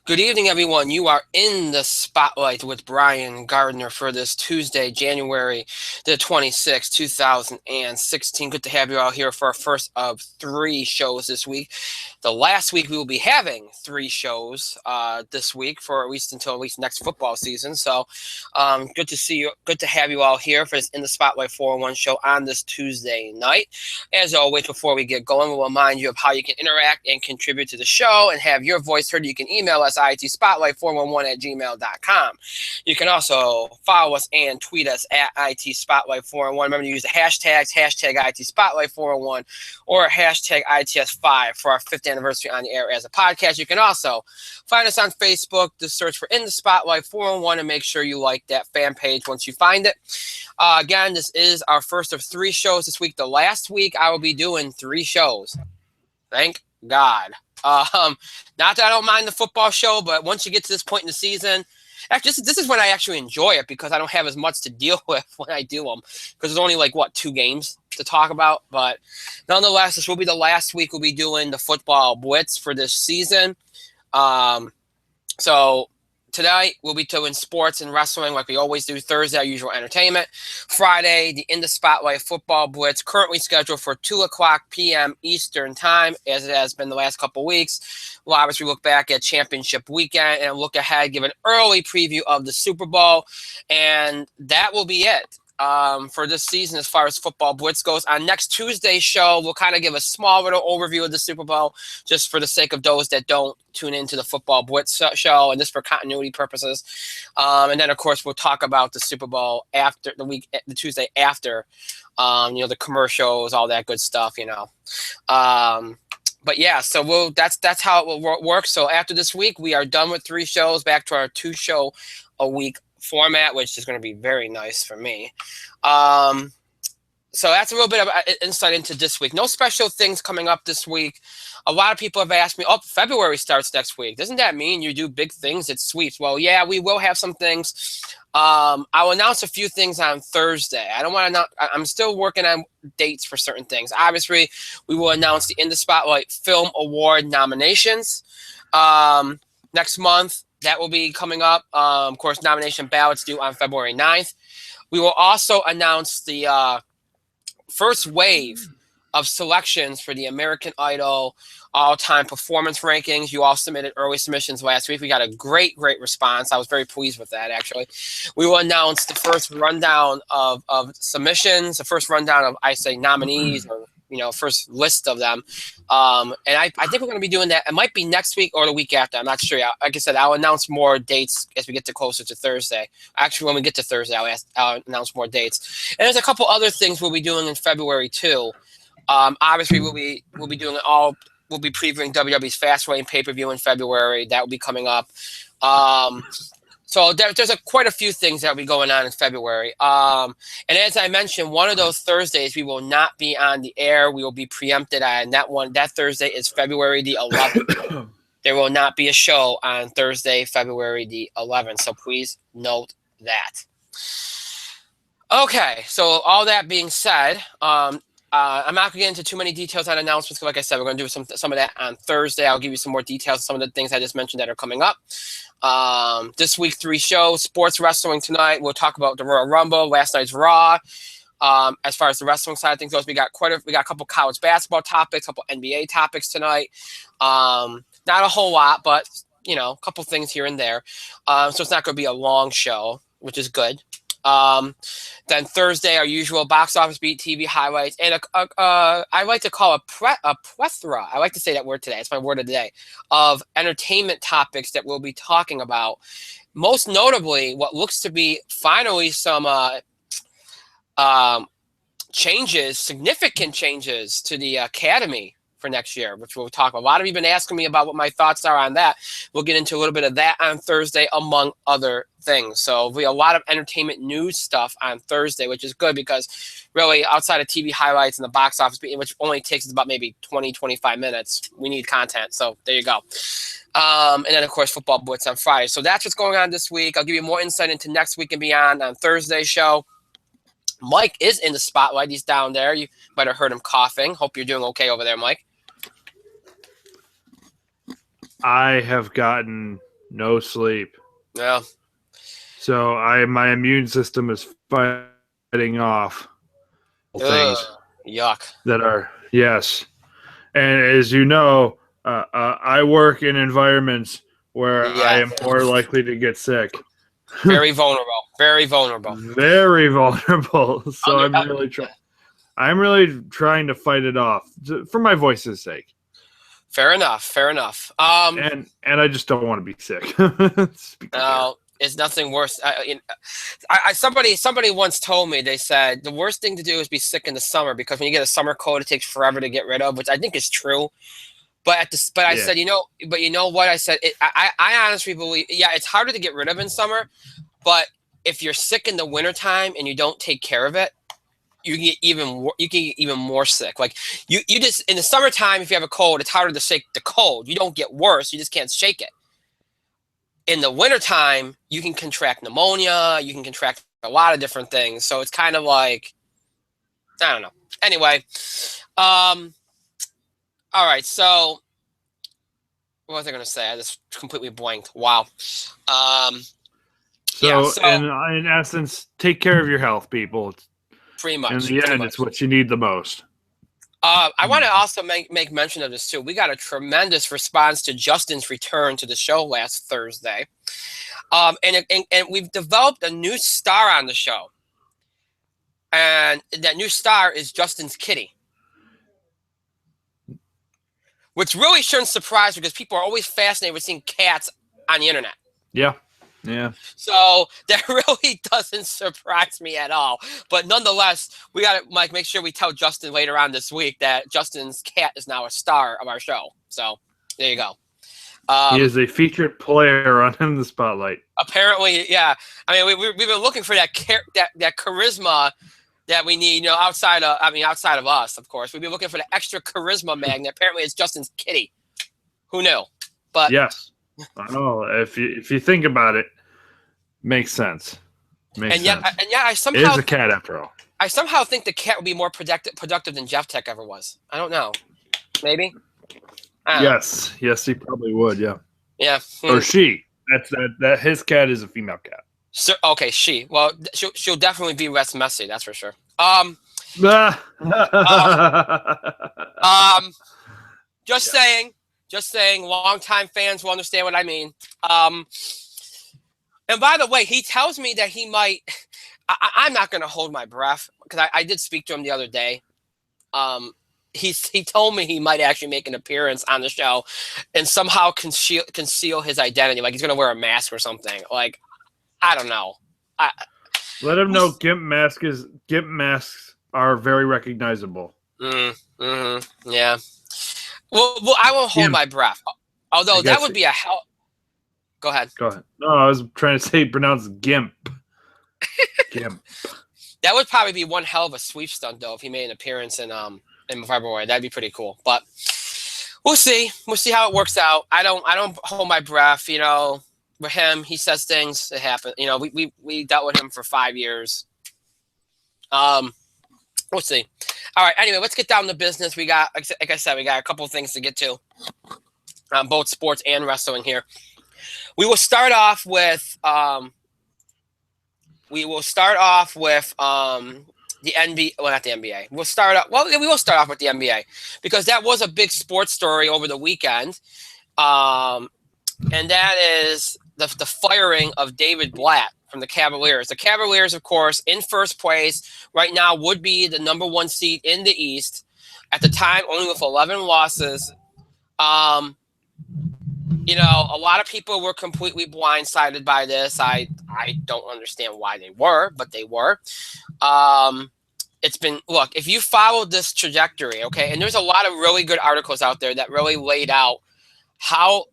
Good evening, everyone. You are in the spotlight with Brian Gardner for this Tuesday, January the 26th, 2016. Good to have you all here for our first of three shows this week. The last week we will be having three shows this week for at least next football season. So good to see you. Good to have you all here for this In the Spotlight 401 show on this Tuesday night. As always, before we get going, we'll remind you of how you can interact and contribute to the show and have your voice heard. You can email us itspotlight411@gmail.com. You can also follow us and tweet us at itspotlight411. Remember to use the hashtags, hashtag itspotlight401 or hashtag ITS5 for our 5th anniversary on the air as a podcast. You can also find us on Facebook. Just search for In the Spotlight 401 and make sure you like that fan page once you find it. Again, this is our first of three shows this week. The last week I will be doing three shows. Thank God. Not that I don't mind the football show, but once you get to this point in the season, actually, this is when I actually enjoy it because I don't have as much to deal with when I do them because there's only 2 games to talk about. But nonetheless, this will be the last week we'll be doing the football blitz for this season. So tonight we'll be doing sports and wrestling like we always do. Thursday, our usual entertainment. Friday, the In the Spotlight football blitz, currently scheduled for 2:00 p.m. Eastern time, as it has been the last couple weeks. We'll obviously look back at championship weekend and look ahead, give an early preview of the Super Bowl, and that will be it. For this season as far as football blitz goes. On next Tuesday's show, we'll kind of give a small little overview of the Super Bowl just for the sake of those that don't tune into the football blitz show, and this for continuity purposes. And then, of course, we'll talk about the Super Bowl after the Tuesday after, the commercials, all that good stuff, But yeah, so that's how it will work. So after this week, we are done with 3 shows, back to our 2-show a week format, which is going to be very nice for me. So that's a little bit of insight into this week. No special things coming up this week. A lot of people have asked me, February starts next week. Doesn't that mean you do big things at sweeps? Well, yeah, we will have some things. I'll announce a few things on Thursday. I'm still working on dates for certain things. Obviously, we will announce the In the Spotlight Film Award nominations next month. That will be coming up. Of course, nomination ballots due on February 9th. We will also announce the first wave of selections for the American Idol all-time performance rankings. You all submitted early submissions last week. We got a great response. I was very pleased with that, actually. We will announce the first rundown of submissions, the first rundown of, nominees, or first list of them. And I think we're going to be doing that. It might be next week or the week after. I'm not sure. Like I said, I'll announce more dates as we get closer to Thursday. Actually, when we get to Thursday, I'll announce more dates. And there's a couple other things we'll be doing in February too. Obviously, we'll be doing we'll be previewing WWE's Fastlane pay-per-view in February. That will be coming up. So there's quite a few things that will be going on in February. And as I mentioned, one of those Thursdays we will not be on the air. We will be preempted on that one. That Thursday is February the 11th. There will not be a show on Thursday, February the 11th. So please note that. Okay, so all that being said, I'm not going to get into too many details on announcements. Like I said, we're going to do some of that on Thursday. I'll give you some more details, some of the things I just mentioned that are coming up. This week, 3 shows. Sports wrestling tonight. We'll talk about the Royal Rumble, last night's Raw. As far as the wrestling side of things goes, we got a couple college basketball topics, a couple NBA topics tonight. Not a whole lot, but a couple things here and there. So it's not going to be a long show, which is good. Then Thursday, our usual box office beat, TV highlights, and I like to call a plethora. I like to say that word today. It's my word of the day, of entertainment topics that we'll be talking about. Most notably, what looks to be finally some significant changes to the Academy for next year, which we'll talk about. A lot of you have been asking me about what my thoughts are on that. We'll get into a little bit of that on Thursday, among other things. So we have a lot of entertainment news stuff on Thursday, which is good because really outside of TV highlights and the box office, which only takes us about maybe 20, 25 minutes, we need content. So there you go. And then, of course, football blitz on Friday. So that's what's going on this week. I'll give you more insight into next week and beyond on Thursday's show. Mike is in the spotlight. He's down there. You might have heard him coughing. Hope you're doing okay over there, Mike. I have gotten no sleep. Yeah. So my immune system is fighting off Ugh, things yuck. that are yes. And as you know, I work in environments where I Yeah. am more likely to get sick. Very vulnerable. Very vulnerable. Very vulnerable. So Under, I'm really trying to fight it off for my voice's sake. fair enough. Fair enough. And I just don't want to be sick. Speaking here. It's nothing worse. Somebody once told me, they said the worst thing to do is be sick in the summer because when you get a summer cold, it takes forever to get rid of, which I think is true. But I Yeah. said, but you know what? I said, I honestly believe, yeah, it's harder to get rid of in summer, but if you're sick in the wintertime and you don't take care of it, you can get even more sick. Like you just in the summertime, if you have a cold, it's harder to shake the cold. You don't get worse, you just can't shake it. In the wintertime, you can contract pneumonia, you can contract a lot of different things. So it's kind of like, I don't know. Anyway, all right. So what was I going to say? I just completely blanked. Wow. So in essence, take care of your health, people. Pretty much. In the end, it's what you need the most. I want to also make mention of this too. We got a tremendous response to Justin's return to the show last Thursday, and we've developed a new star on the show, and that new star is Justin's kitty, which really shouldn't surprise because people are always fascinated with seeing cats on the internet. Yeah. Yeah. So that really doesn't surprise me at all. But nonetheless, we got to, Mike, make sure we tell Justin later on this week that Justin's cat is now a star of our show. So there you go. He is a featured player on In the Spotlight. Apparently, yeah. I mean, we've been looking for that charisma that we need, outside of us, of course. We've been looking for the extra charisma magnet. Apparently, it's Justin's kitty. Who knew? But yes. Oh, if you think about it, makes sense. I somehow it is a cat after all. I somehow think the cat would be more productive than Jeff Tech ever was. I don't know. Maybe. Yes, he probably would. Yeah. Yeah. Or she. That his cat is a female cat. So, okay, she. Well, she'll definitely be less messy. That's for sure. Just saying. Just saying. Longtime fans will understand what I mean. And by the way, he tells me that he might. I'm not going to hold my breath because I did speak to him the other day. He told me he might actually make an appearance on the show and somehow conceal his identity. Like he's going to wear a mask or something. Like, I don't know. Let him know GIMP masks are very recognizable. Yeah. Well, I won't hold my breath. Although that would be a hell. Go ahead. No, I was trying to say pronounce GIMP. GIMP. That would probably be one hell of a sweep stunt, though, if he made an appearance in February. That'd be pretty cool. But we'll see. We'll see how it works out. I don't hold my breath. With him, he says things. It happens. We dealt with him for 5 years. We'll see. All right. Anyway, let's get down to business. We got, like I said, we got a couple of things to get to. Both sports and wrestling here. We will start off with the NBA. Well, not the NBA. We will start off with the NBA because that was a big sports story over the weekend, and that is the firing of David Blatt from the Cavaliers. The Cavaliers, of course, in first place right now, would be the number one seed in the East at the time, only with 11 losses. A lot of people were completely blindsided by this. I don't understand why they were, but they were. If you followed this trajectory, okay, and there's a lot of really good articles out there that really laid out how,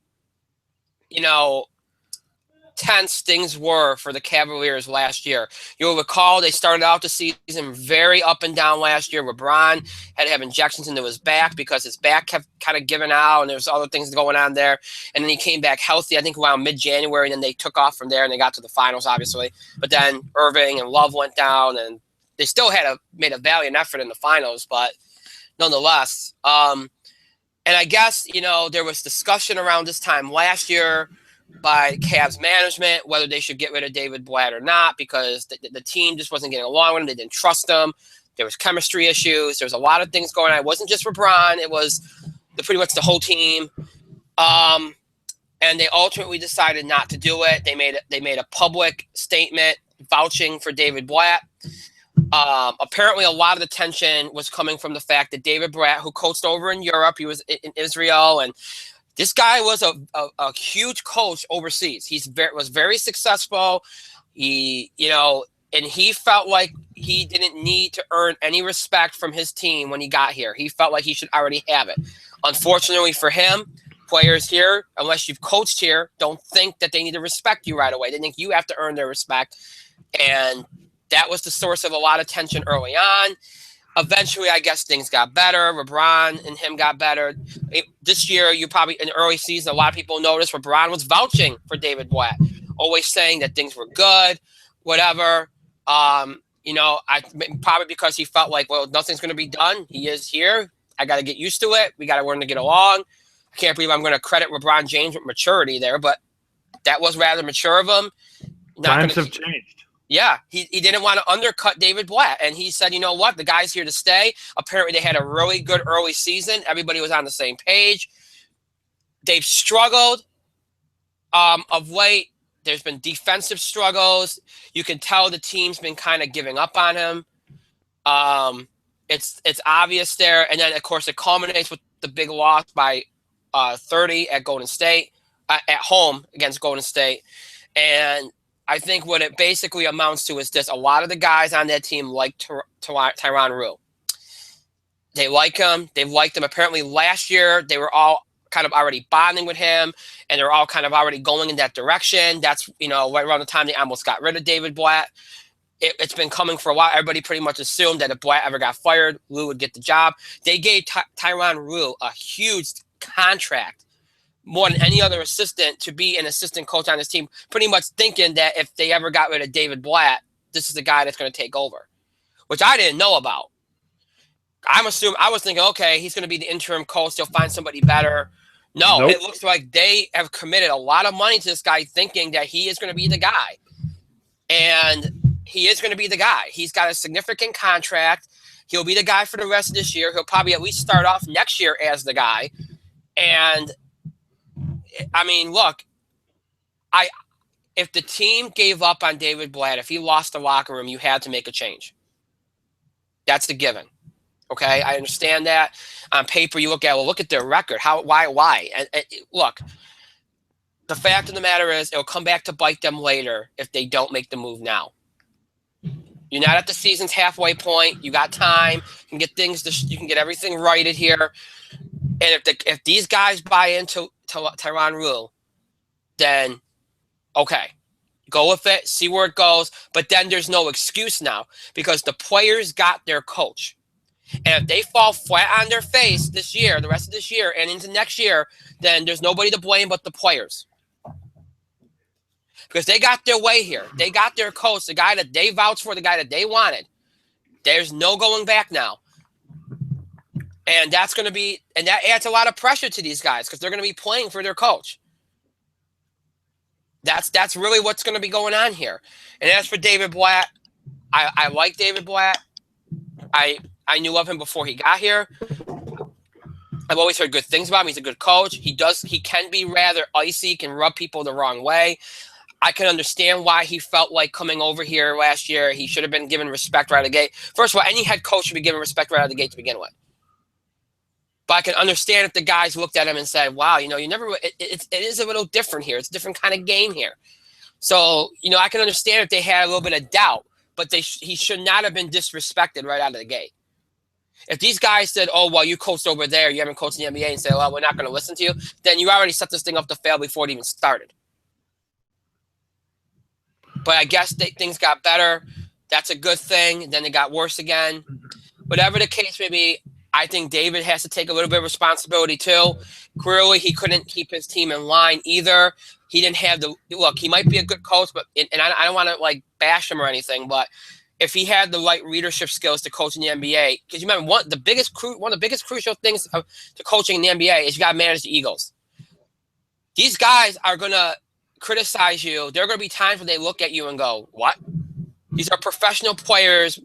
tense things were for the Cavaliers last year. You'll recall they started out the season very up and down last year. LeBron had to have injections into his back because his back kept kind of giving out, and there's other things going on there. And then he came back healthy, I think, around mid-January, and then they took off from there, and they got to the finals, obviously. But then Irving and Love went down, and they still made a valiant effort in the finals, but nonetheless. And I guess, there was discussion around this time last year by Cavs management, whether they should get rid of David Blatt or not, because the team just wasn't getting along with him. They didn't trust him. There was chemistry issues. There was a lot of things going on. It wasn't just LeBron. It was pretty much the whole team. And they ultimately decided not to do it. They made a public statement vouching for David Blatt. Apparently, a lot of the tension was coming from the fact that David Blatt, who coached over in Europe, he was in Israel, and this guy was a huge coach overseas. Was very successful. And he felt like he didn't need to earn any respect from his team when he got here. He felt like he should already have it. Unfortunately for him, players here, unless you've coached here, don't think that they need to respect you right away. They think you have to earn their respect. And that was the source of a lot of tension early on. Eventually, I guess things got better. LeBron and him got better. This year, in the early season, a lot of people noticed LeBron was vouching for David Blatt, always saying that things were good, whatever. Probably because he felt like, well, nothing's going to be done. He is here. I got to get used to it. We got to learn to get along. I can't believe I'm going to credit LeBron James with maturity there, but that was rather mature of him. Times have changed. Yeah, he didn't want to undercut David Blatt, and he said, you know what, the guy's here to stay. Apparently, they had a really good early season. Everybody was on the same page. They've struggled of late. There's been defensive struggles. You can tell the team's been kind of giving up on him. It's obvious there, and then, of course, it culminates with the big loss by 30 at Golden State, at home against Golden State, and I think what it basically amounts to is this. A lot of the guys on that team like Tyronn Lue. They like him. They've liked him. Apparently last year, they were all kind of already bonding with him, and they're all kind of already going in that direction. That's, right around the time they almost got rid of David Blatt. It's been coming for a while. Everybody pretty much assumed that if Blatt ever got fired, Lue would get the job. They gave Tyronn Lue a huge contract, more than any other assistant, to be an assistant coach on his team, pretty much thinking that if they ever got rid of David Blatt, this is the guy that's going to take over, which I didn't know about. I was thinking, okay, he's going to be the interim coach. They'll find somebody better. No, Nope. It looks like they have committed a lot of money to this guy, thinking that he is going to be the guy. And he is going to be the guy. He's got a significant contract. He'll be the guy for the rest of this year. He'll probably at least start off next year as the guy. And I mean, look, if the team gave up on David Blatt, if he lost the locker room, you had to make a change. That's the given. Okay, I understand that. On paper, you look at their record. Why? And look, the fact of the matter is, it'll come back to bite them later if they don't make the move now. You're not at the season's halfway point. You got time. You can get you can get everything righted here. And if these guys buy into Tyronn Lue, then okay, go with it, see where it goes. But then there's no excuse now, because the players got their coach. And if they fall flat on their face this year, the rest of this year and into next year, then there's nobody to blame but the players. Because they got their way here. They got their coach, the guy that they vouched for, the guy that they wanted. There's no going back now. And that adds a lot of pressure to these guys, because they're going to be playing for their coach. That's really what's going to be going on here. And as for David Blatt, I like David Blatt. I knew of him before he got here. I've always heard good things about him. He's a good coach. He can be rather icy, can rub people the wrong way. I can understand why he felt like coming over here last year, he should have been given respect right out of the gate. First of all, any head coach should be given respect right out of the gate to begin with. But I can understand if the guys looked at him and said, wow, it is a little different here. It's a different kind of game here. So, I can understand if they had a little bit of doubt, but he should not have been disrespected right out of the gate. If these guys said, oh, well, you coached over there, you haven't coached in the NBA, and say, well, we're not going to listen to you, then you already set this thing up to fail before it even started. But I guess things got better. That's a good thing. Then it got worse again. Whatever the case may be, I think David has to take a little bit of responsibility too. Clearly, he couldn't keep his team in line either. He didn't have look. He might be a good coach, but I don't want to bash him or anything. But if he had the right leadership skills to coach in the NBA, because you remember one of the biggest crucial things to coaching in the NBA is you got to manage the egos. These guys are gonna criticize you, there are going to be times when they look at you and go, what? These are professional players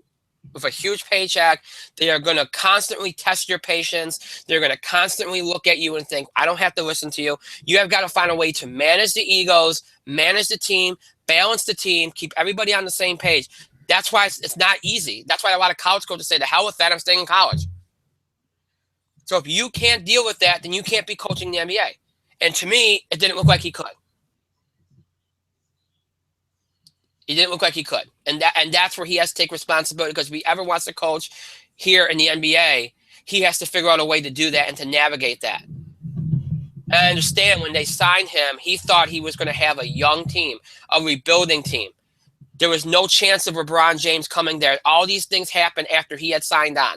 with a huge paycheck. They are going to constantly test your patience. They're going to constantly look at you and think, I don't have to listen to you. You have got to find a way to manage the egos, manage the team, balance the team, keep everybody on the same page. That's why it's not easy. That's why a lot of college coaches say, the hell with that, I'm staying in college. So if you can't deal with that, then you can't be coaching the NBA. And to me, it didn't look like he could. He didn't look like he could. And that's where he has to take responsibility, because if he ever wants to coach here in the NBA, he has to figure out a way to do that and to navigate that. And I understand when they signed him, he thought he was going to have a young team, a rebuilding team. There was no chance of LeBron James coming there. All these things happened after he had signed on.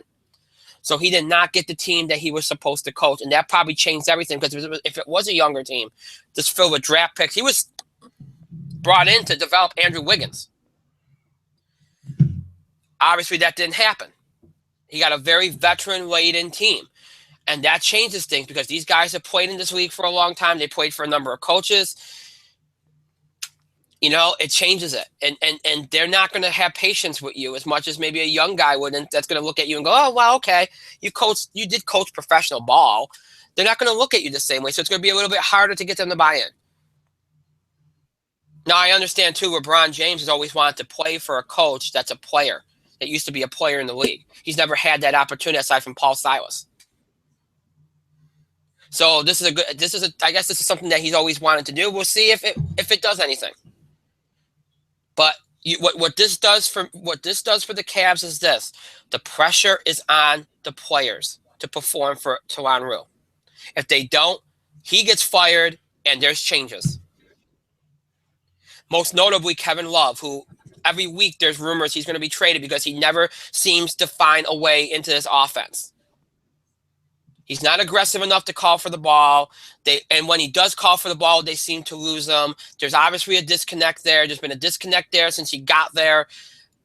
So he did not get the team that he was supposed to coach. And that probably changed everything, because if it was a younger team, just filled with draft picks, he was brought in to develop Andrew Wiggins. Obviously, that didn't happen. He got a very veteran-laden team. And that changes things, because these guys have played in this league for a long time. They played for a number of coaches. You know, it changes it. And they're not going to have patience with you as much as maybe a young guy would. And that's going to look at you and go, oh, well, okay, you did coach professional ball. They're not going to look at you the same way. So it's going to be a little bit harder to get them to buy in. Now, I understand, too, LeBron James has always wanted to play for a coach that's a player, that used to be a player in the league. He's never had that opportunity aside from Paul Silas. So I guess this is something that he's always wanted to do. We'll see if it does anything. But what this does for the Cavs is this: the pressure is on the players to perform for Tyronn Lue. If they don't, he gets fired and there's changes. Most notably, Kevin Love, who every week there's rumors he's going to be traded because he never seems to find a way into this offense. He's not aggressive enough to call for the ball. And when he does call for the ball, they seem to lose him. There's obviously a disconnect there. There's been a disconnect there since he got there.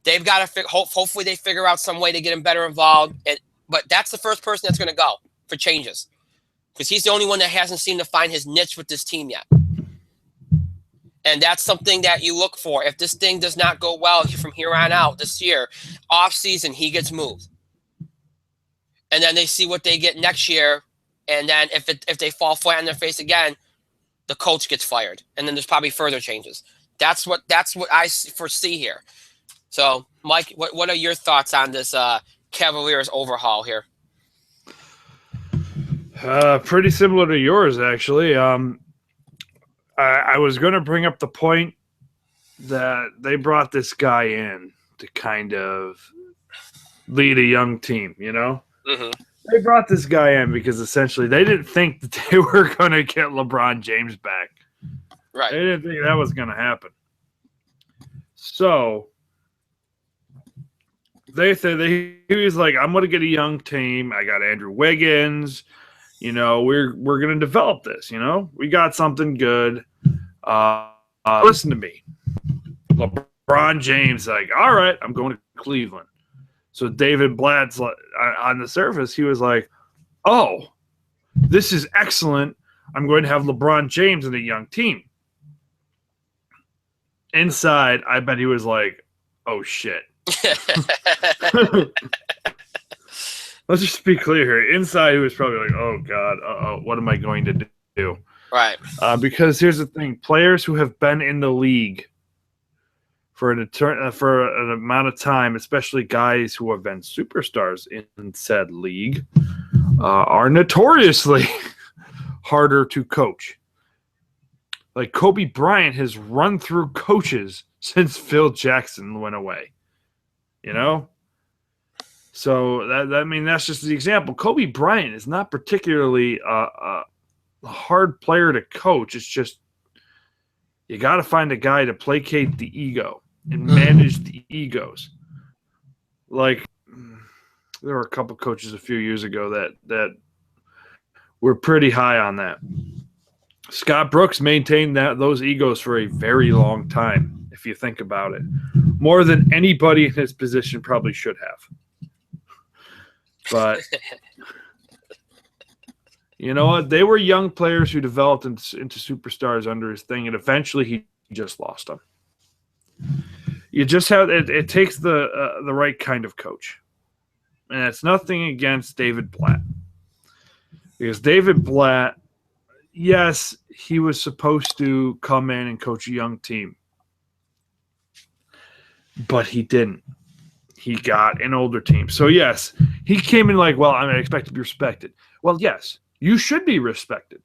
They've got to hopefully they figure out some way to get him better involved. But that's the first person that's going to go for changes, because he's the only one that hasn't seemed to find his niche with this team yet. And that's something that you look for. If this thing does not go well from here on out this year, off season, he gets moved. And then they see what they get next year. And then if they fall flat on their face again, the coach gets fired. And then there's probably further changes. That's what I foresee here. So, Mike, what are your thoughts on this Cavaliers overhaul here? Pretty similar to yours, actually. I was going to bring up the point that they brought this guy in to kind of lead a young team, you know? Mm-hmm. They brought this guy in because essentially they didn't think that they were going to get LeBron James back. Right. They didn't think that was going to happen. So they said he was like, I'm going to get a young team. I got Andrew Wiggins. You know, we're going to develop this, you know. We got something good. Listen to me. LeBron James, like, all right, I'm going to Cleveland. So David Blatt's on the surface, he was like, oh, this is excellent. I'm going to have LeBron James and a young team. Inside, I bet he was like, oh, shit. Let's just be clear here. Inside, he was probably like, oh, God, what am I going to do? Right. Because here's the thing. Players who have been in the league for an amount of time, especially guys who have been superstars in said league, are notoriously harder to coach. Like Kobe Bryant has run through coaches since Phil Jackson went away. You know? So, that's just the example. Kobe Bryant is not particularly a hard player to coach. It's just you got to find a guy to placate the ego and manage the egos. Like, there were a couple coaches a few years ago that were pretty high on that. Scott Brooks maintained those egos for a very long time, if you think about it. More than anybody in his position probably should have. But You know what? They were young players who developed into superstars under his thing, and eventually he just lost them. You just have it takes the right kind of coach, and it's nothing against David Blatt, because David Blatt, yes, he was supposed to come in and coach a young team, but he didn't. He got an older team. So yes, he came in like, well, I expect to be respected. Well, yes, you should be respected.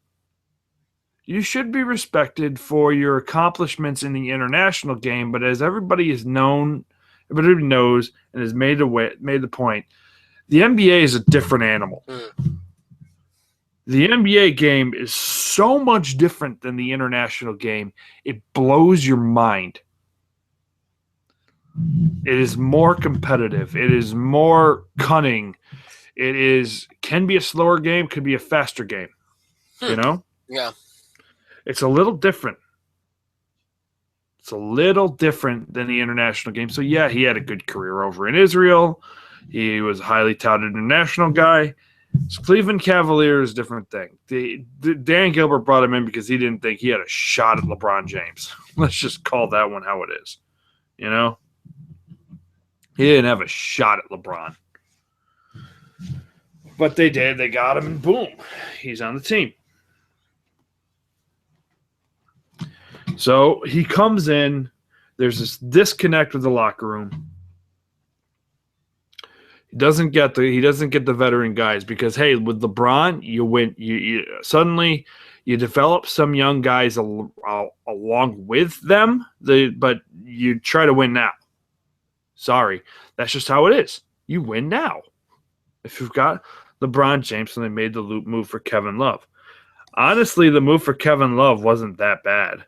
You should be respected for your accomplishments in the international game, but as everybody knows and has made the point, the NBA is a different animal. The NBA game is so much different than the international game. It blows your mind. It is more competitive. It is more cunning. Can be a slower game, could be a faster game. You know? Yeah. It's a little different. It's a little different than the international game. So, yeah, he had a good career over in Israel. He was a highly touted international guy. So Cleveland Cavaliers, different thing. Dan Gilbert brought him in because he didn't think he had a shot at LeBron James. Let's just call that one how it is. You know? He didn't have a shot at LeBron. But they did. They got him, and boom, he's on the team. So he comes in. There's this disconnect with the locker room. He doesn't get the veteran guys because, hey, with LeBron, you win. You suddenly you develop some young guys along with them. But you try to win now. Sorry, that's just how it is. You win now. If you've got LeBron James, and they made the move for Kevin Love. Honestly, the move for Kevin Love wasn't that bad.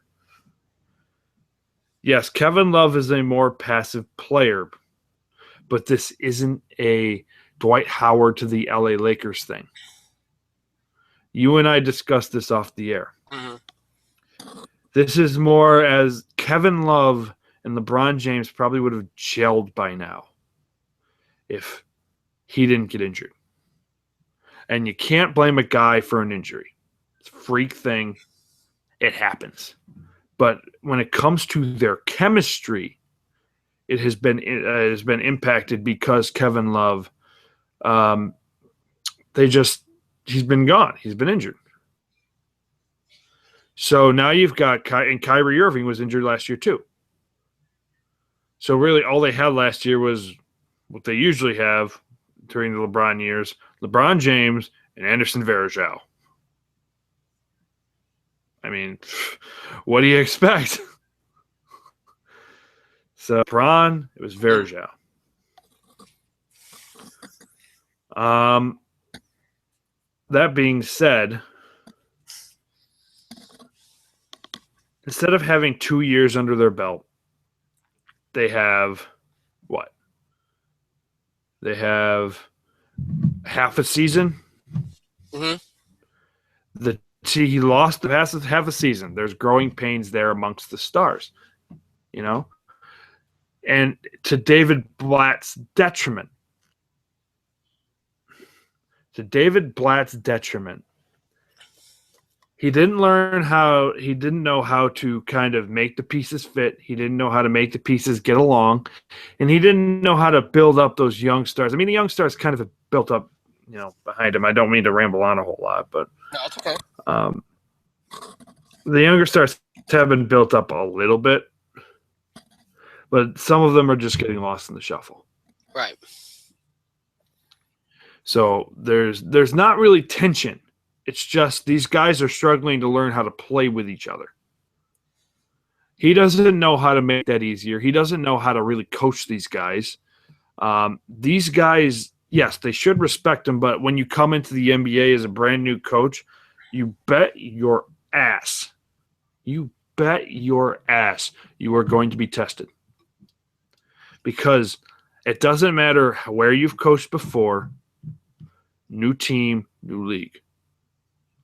Yes, Kevin Love is a more passive player, but this isn't a Dwight Howard to the LA Lakers thing. You and I discussed this off the air. Mm-hmm. This is more as Kevin Love and LeBron James probably would have gelled by now if he didn't get injured. And you can't blame a guy for an injury. It's a freak thing. It happens. But when it comes to their chemistry, it has been impacted because Kevin Love, he's been gone. He's been injured. So now you've got and Kyrie Irving was injured last year too. So really all they had last year was what they usually have during the LeBron years, LeBron James and Anderson Varejao. I mean, what do you expect? So, LeBron, it was Varejao. That being said, instead of having 2 years under their belt, they have what? They have half a season. Mm-hmm. He lost the past half a season. There's growing pains there amongst the stars, you know? And to David Blatt's detriment, he didn't know how to kind of make the pieces fit. He didn't know how to make the pieces get along. And he didn't know how to build up those young stars. I mean, the young stars kind of built up, behind him. I don't mean to ramble on a whole lot, but no, it's okay. The younger stars have been built up a little bit, but some of them are just getting lost in the shuffle. Right. So there's not really tension. It's just these guys are struggling to learn how to play with each other. He doesn't know how to make that easier. He doesn't know how to really coach these guys. These guys, yes, they should respect him, but when you come into the NBA as a brand new coach, you bet your ass you are going to be tested. Because it doesn't matter where you've coached before, new team, new league.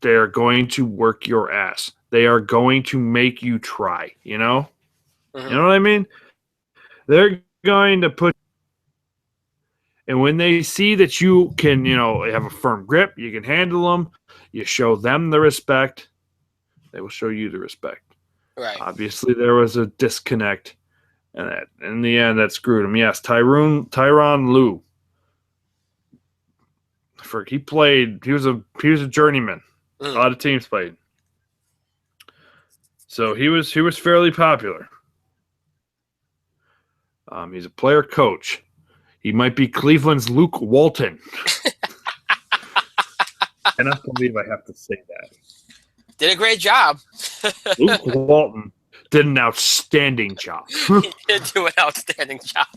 They are going to work your ass. They are going to make you try, you know? Mm-hmm. You know what I mean? They're going to put... And when they see that you can, have a firm grip, you can handle them, You show them the respect, they will show you the respect. Right. Obviously, there was a disconnect, and that in the end that screwed him. Yes, Tyronn Lue. He played. He was a journeyman. A lot of teams played. So he was fairly popular. He's a player coach. He might be Cleveland's Luke Walton. I cannot believe I have to say that. Did a great job. Luke Walton did an outstanding job. He did do an outstanding job.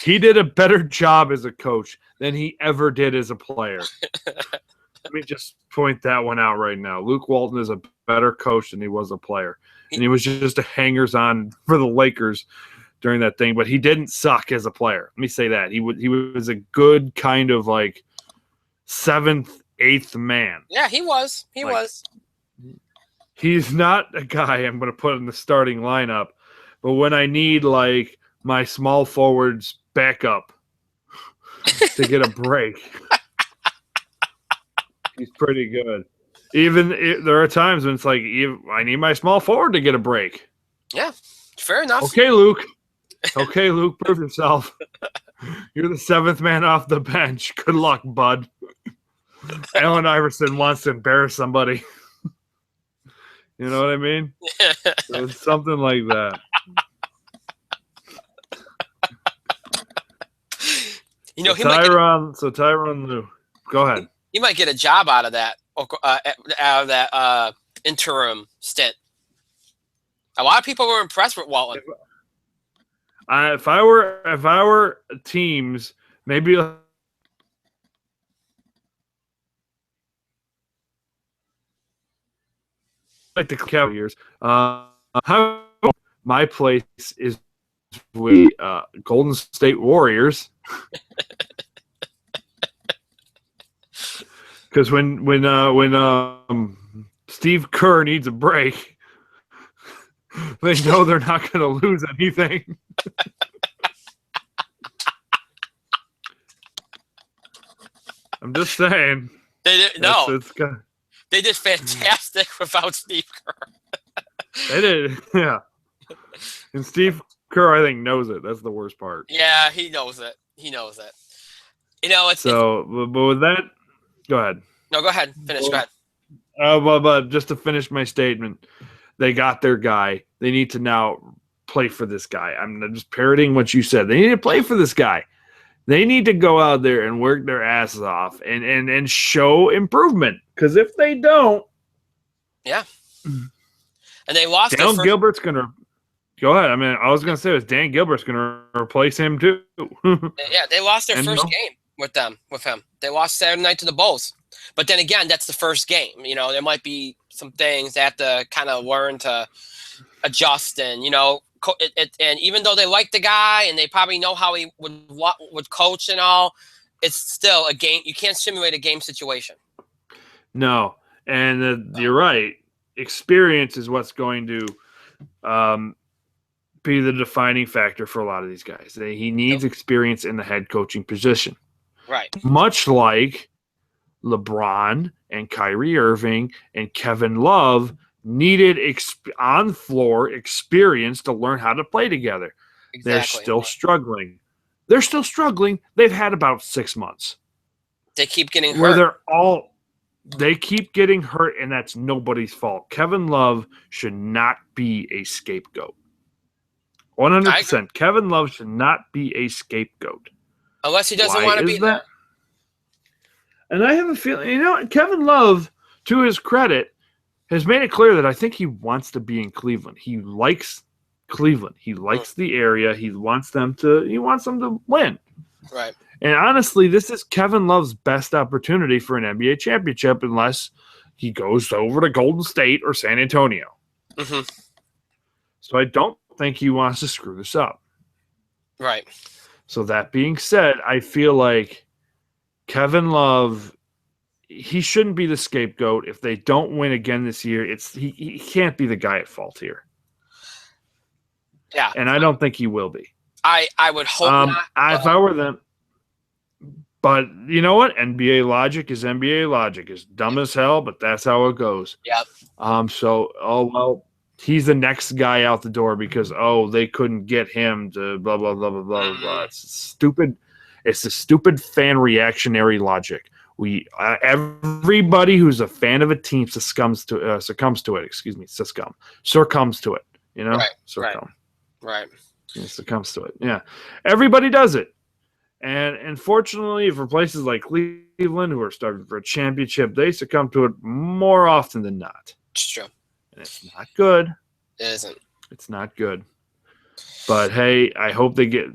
He did a better job as a coach than he ever did as a player. Let me just point that one out right now. Luke Walton is a better coach than he was a player. And he was just a hangers-on for the Lakers during that thing, but he didn't suck as a player. Let me say that. He was a good kind of like 7th, 8th man. Yeah, he was. He was. He's not a guy I'm going to put in the starting lineup, but when I need like my small forwards backup to get a break, he's pretty good. There are times when it's like I need my small forward to get a break. Yeah, fair enough. Okay, Luke. Okay, Luke, prove yourself. You're the 7th man off the bench. Good luck, bud. Allen Iverson wants to embarrass somebody. You know what I mean? It's something like that. You know, Tyronn Lue. Go ahead. He might get a job out of that interim stint. A lot of people were impressed with Walton. If I were teams, maybe like the Cavaliers. My place is with Golden State Warriors. Because when Steve Kerr needs a break, they know they're not going to lose anything. I'm just saying. They did fantastic without Steve Kerr. They did, yeah. And Steve Kerr, I think, knows it. That's the worst part. Yeah, he knows it. He knows it. You know, but with that, go ahead. No, go ahead. Finish. Go ahead. But just to finish my statement, they got their guy. They need to now play for this guy. I'm just parroting what you said. They need to play for this guy. They need to go out there and work their asses off and show improvement. Because if they don't, yeah, and they lost. Dan Gilbert's gonna go ahead. I mean, I was gonna say Dan Gilbert's gonna replace him too. Yeah, they lost their first game with him. They lost Saturday night to the Bulls. But then again, that's the first game. You know, there might be some things they have to kind of learn to adjust, and you know, and even though they like the guy and they probably know how he would coach and all, it's still a game. You can't simulate a game situation. No, and you're right. Experience is what's going to be the defining factor for a lot of these guys. He needs experience in the head coaching position. Right. Much like LeBron and Kyrie Irving and Kevin Love needed on-floor experience to learn how to play together. Exactly. They're still struggling. They've had about 6 months. They keep getting hurt. They keep getting hurt, and that's nobody's fault. Kevin Love should not be a scapegoat. 100%. Kevin Love should not be a scapegoat. Unless he doesn't want to be there. And I have a feeling, Kevin Love, to his credit, has made it clear that I think he wants to be in Cleveland. He likes Cleveland. He likes the area. He wants them to win. Right. And honestly, this is Kevin Love's best opportunity for an NBA championship unless he goes over to Golden State or San Antonio. Mm-hmm. So I don't think he wants to screw this up. Right. So that being said, I feel like Kevin Love, he shouldn't be the scapegoat. If they don't win again this year, he can't be the guy at fault here. Yeah. And I don't think he will be. I would hope not. If I were them, But you know what? NBA logic is NBA logic. It's dumb as hell, but that's how it goes. Yep. So, well, he's the next guy out the door because they couldn't get him to blah blah blah blah blah blah. It's stupid. It's a stupid fan reactionary logic. Everybody who's a fan of a team succumbs to it. Succumbs to it. You know, Right. It succumbs to it. Yeah, everybody does it. And unfortunately, for places like Cleveland, who are starving for a championship, they succumb to it more often than not. It's true. And it's not good. It isn't. It's not good. But hey, I hope they get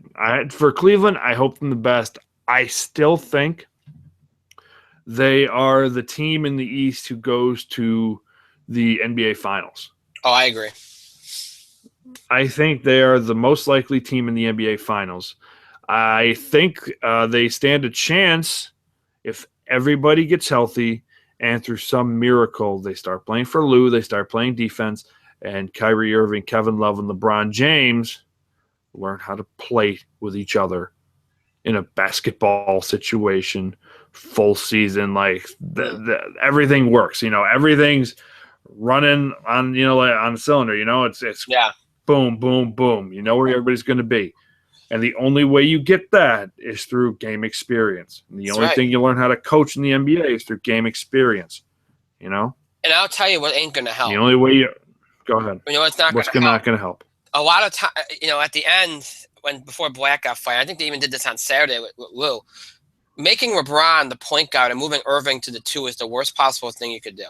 for Cleveland, I hope them the best. I still think they are the team in the East who goes to the NBA Finals. Oh, I agree. I think they are the most likely team in the NBA Finals. I think they stand a chance if everybody gets healthy and through some miracle they start playing for Lou, they start playing defense, and Kyrie Irving, Kevin Love, and LeBron James learn how to play with each other in a basketball situation, full season. Like everything works, everything's running on, on a cylinder. It's boom, boom, boom. You know where everybody's going to be. And the only way you get that is through game experience. And the only thing you learn how to coach in the NBA is through game experience. And I'll tell you what ain't going to help. The only way go ahead. It's not What's not going to help? A lot of time, at the end, before Blatt got fired, I think they even did this on Saturday with Lou. Making LeBron the point guard and moving Irving to the 2 is the worst possible thing you could do.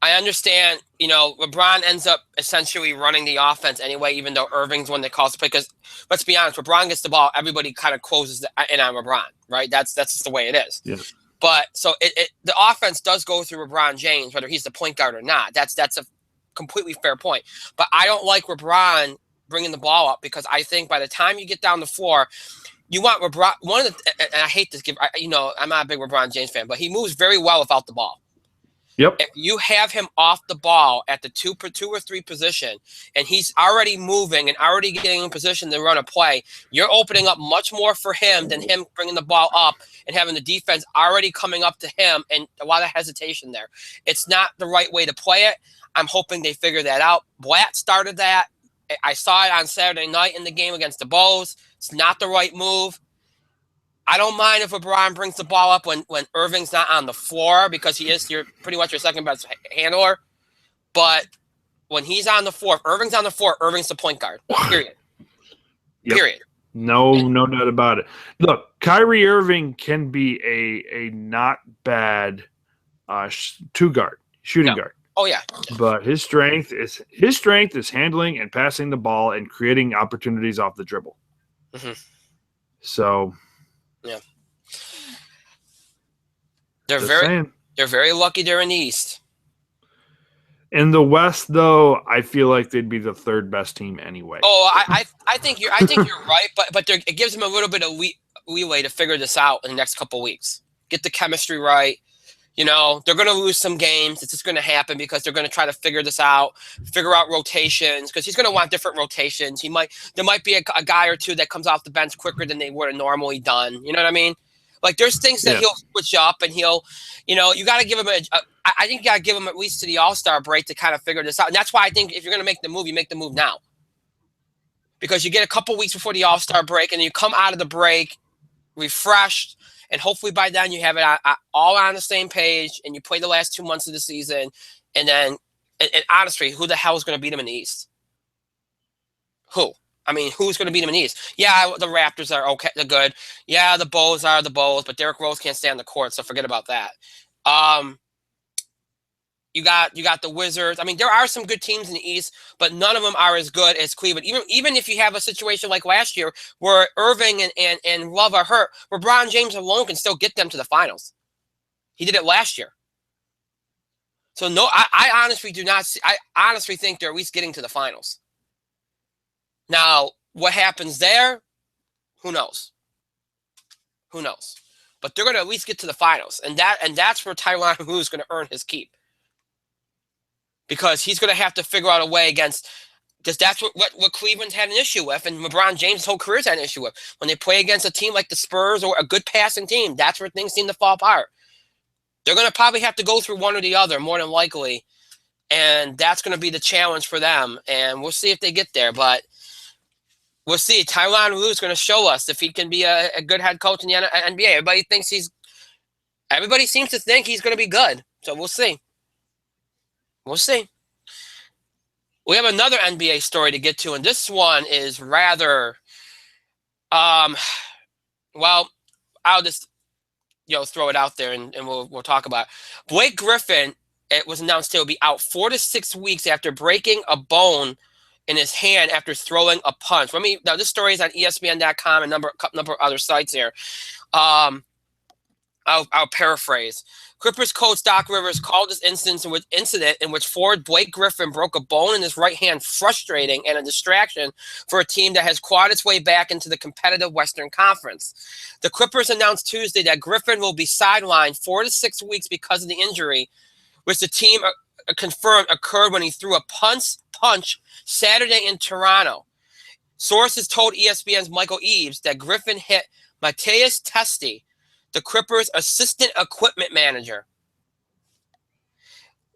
I understand, LeBron ends up essentially running the offense anyway, even though Irving's one that calls the play. Because let's be honest, LeBron gets the ball, everybody kind of closes in on LeBron, right? That's just the way it is. Yeah. But so the offense does go through LeBron James, whether he's the point guard or not. That's a completely fair point. But I don't like LeBron bringing the ball up because I think by the time you get down the floor, you want LeBron. And I hate this. I'm not a big LeBron James fan, but he moves very well without the ball. Yep. If you have him off the ball at the 2 or 3 position, and he's already moving and already getting in position to run a play, you're opening up much more for him than him bringing the ball up and having the defense already coming up to him and a lot of hesitation there. It's not the right way to play it. I'm hoping they figure that out. Blatt started that. I saw it on Saturday night in the game against the Bulls. It's not the right move. I don't mind if LeBron brings the ball up when Irving's not on the floor because he is pretty much your second best handler. But when he's on the floor, if Irving's on the floor, Irving's the point guard. Period. Yep. Period. No doubt about it. Look, Kyrie Irving can be a not bad shooting guard. Oh yeah. But his strength is handling and passing the ball and creating opportunities off the dribble. Mm-hmm. So. Yeah. They're very lucky they're in the East. In the West, though, I feel like they'd be the 3rd best team anyway. Oh, I think you're right, but it gives them a little bit of leeway to figure this out in the next couple of weeks. Get the chemistry right. They're going to lose some games. It's just going to happen because they're going to try to figure this out, figure out rotations, because he's going to want different rotations. There might be a guy or two that comes off the bench quicker than they would have normally done. You know what I mean? Like there's things that he'll switch up and you got to give him I think you got to give him at least to the All-Star break to kind of figure this out. And that's why I think if you're going to make the move, you make the move now. Because you get a couple weeks before the All-Star break and you come out of the break refreshed. And hopefully by then you have it all on the same page and you play the last 2 months of the season. And then, and honestly, who the hell is going to beat them in the East? Who? I mean, who's going to beat them in the East? Yeah, the Raptors are okay. They're good. Yeah, the Bulls are the Bulls, but Derrick Rose can't stay on the court, so forget about that. You got the Wizards. I mean, there are some good teams in the East, but none of them are as good as Cleveland. Even if you have a situation like last year where Irving and Love are hurt, LeBron James alone can still get them to the finals. He did it last year. So no, I honestly do not see. I honestly think they're at least getting to the finals. Now, what happens there? Who knows? Who knows? But they're going to at least get to the finals, and that's where Tyronn Lue is going to earn his keep. Because he's going to have to figure out a way against Because that's what Cleveland's had an issue with, and LeBron James' whole career's had an issue with. When they play against a team like the Spurs or a good passing team, that's where things seem to fall apart. They're going to probably have to go through one or the other, more than likely, and that's going to be the challenge for them. And we'll see if they get there, but we'll see. Tyronn Lue is going to show us if he can be a good head coach in the NBA. Everybody seems to think he's going to be good, so we'll see. We'll see. We have another NBA story to get to, and this one is rather, well, I'll just, throw it out there and we'll talk about it. Blake Griffin, it was announced he'll be out 4 to 6 weeks after breaking a bone in his hand after throwing a punch. Now this story is on ESPN.com and a number of other sites here. I'll paraphrase. Clippers coach Doc Rivers called this incident in which forward Blake Griffin broke a bone in his right hand frustrating and a distraction for a team that has clawed its way back into the competitive Western Conference. The Clippers announced Tuesday that Griffin will be sidelined 4 to 6 weeks because of the injury, which the team confirmed occurred when he threw a punch Saturday in Toronto. Sources told ESPN's Michael Eaves that Griffin hit Matthias Testi, the Clippers' assistant equipment manager.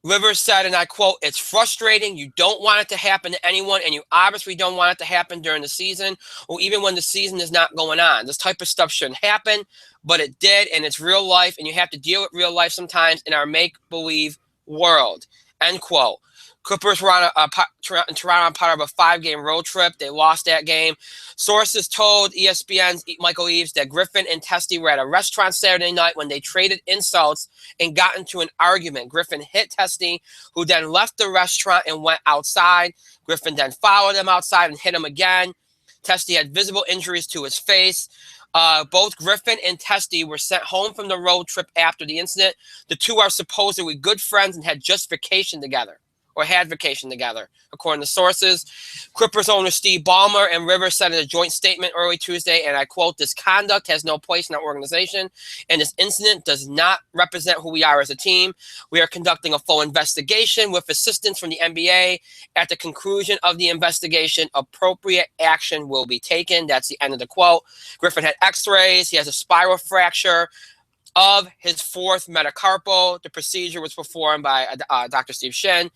Rivers said, and I quote, "It's frustrating. You don't want it to happen to anyone, and you obviously don't want it to happen during the season or even when the season is not going on. This type of stuff shouldn't happen, but it did, and it's real life, and you have to deal with real life sometimes in our make-believe world." End quote. Clippers were in Toronto part of a 5-game road trip. They lost that game. Sources told ESPN's Michael Eaves that Griffin and Testi were at a restaurant Saturday night when they traded insults and got into an argument. Griffin hit Testi, who then left the restaurant and went outside. Griffin then followed him outside and hit him again. Testi had visible injuries to his face. Both Griffin and Testi were sent home from the road trip after the incident. The two are supposedly good friends and had vacation together, according to sources. Clippers owner Steve Ballmer and Rivers said in a joint statement early Tuesday, and I quote, "This conduct has no place in our organization, and this incident does not represent who we are as a team. We are conducting a full investigation with assistance from the NBA. At the conclusion of the investigation, appropriate action will be taken." That's the end of the quote. Griffin had x-rays. He has a spiral fracture of his 4th metacarpal. The procedure was performed by Dr. Steve Shin.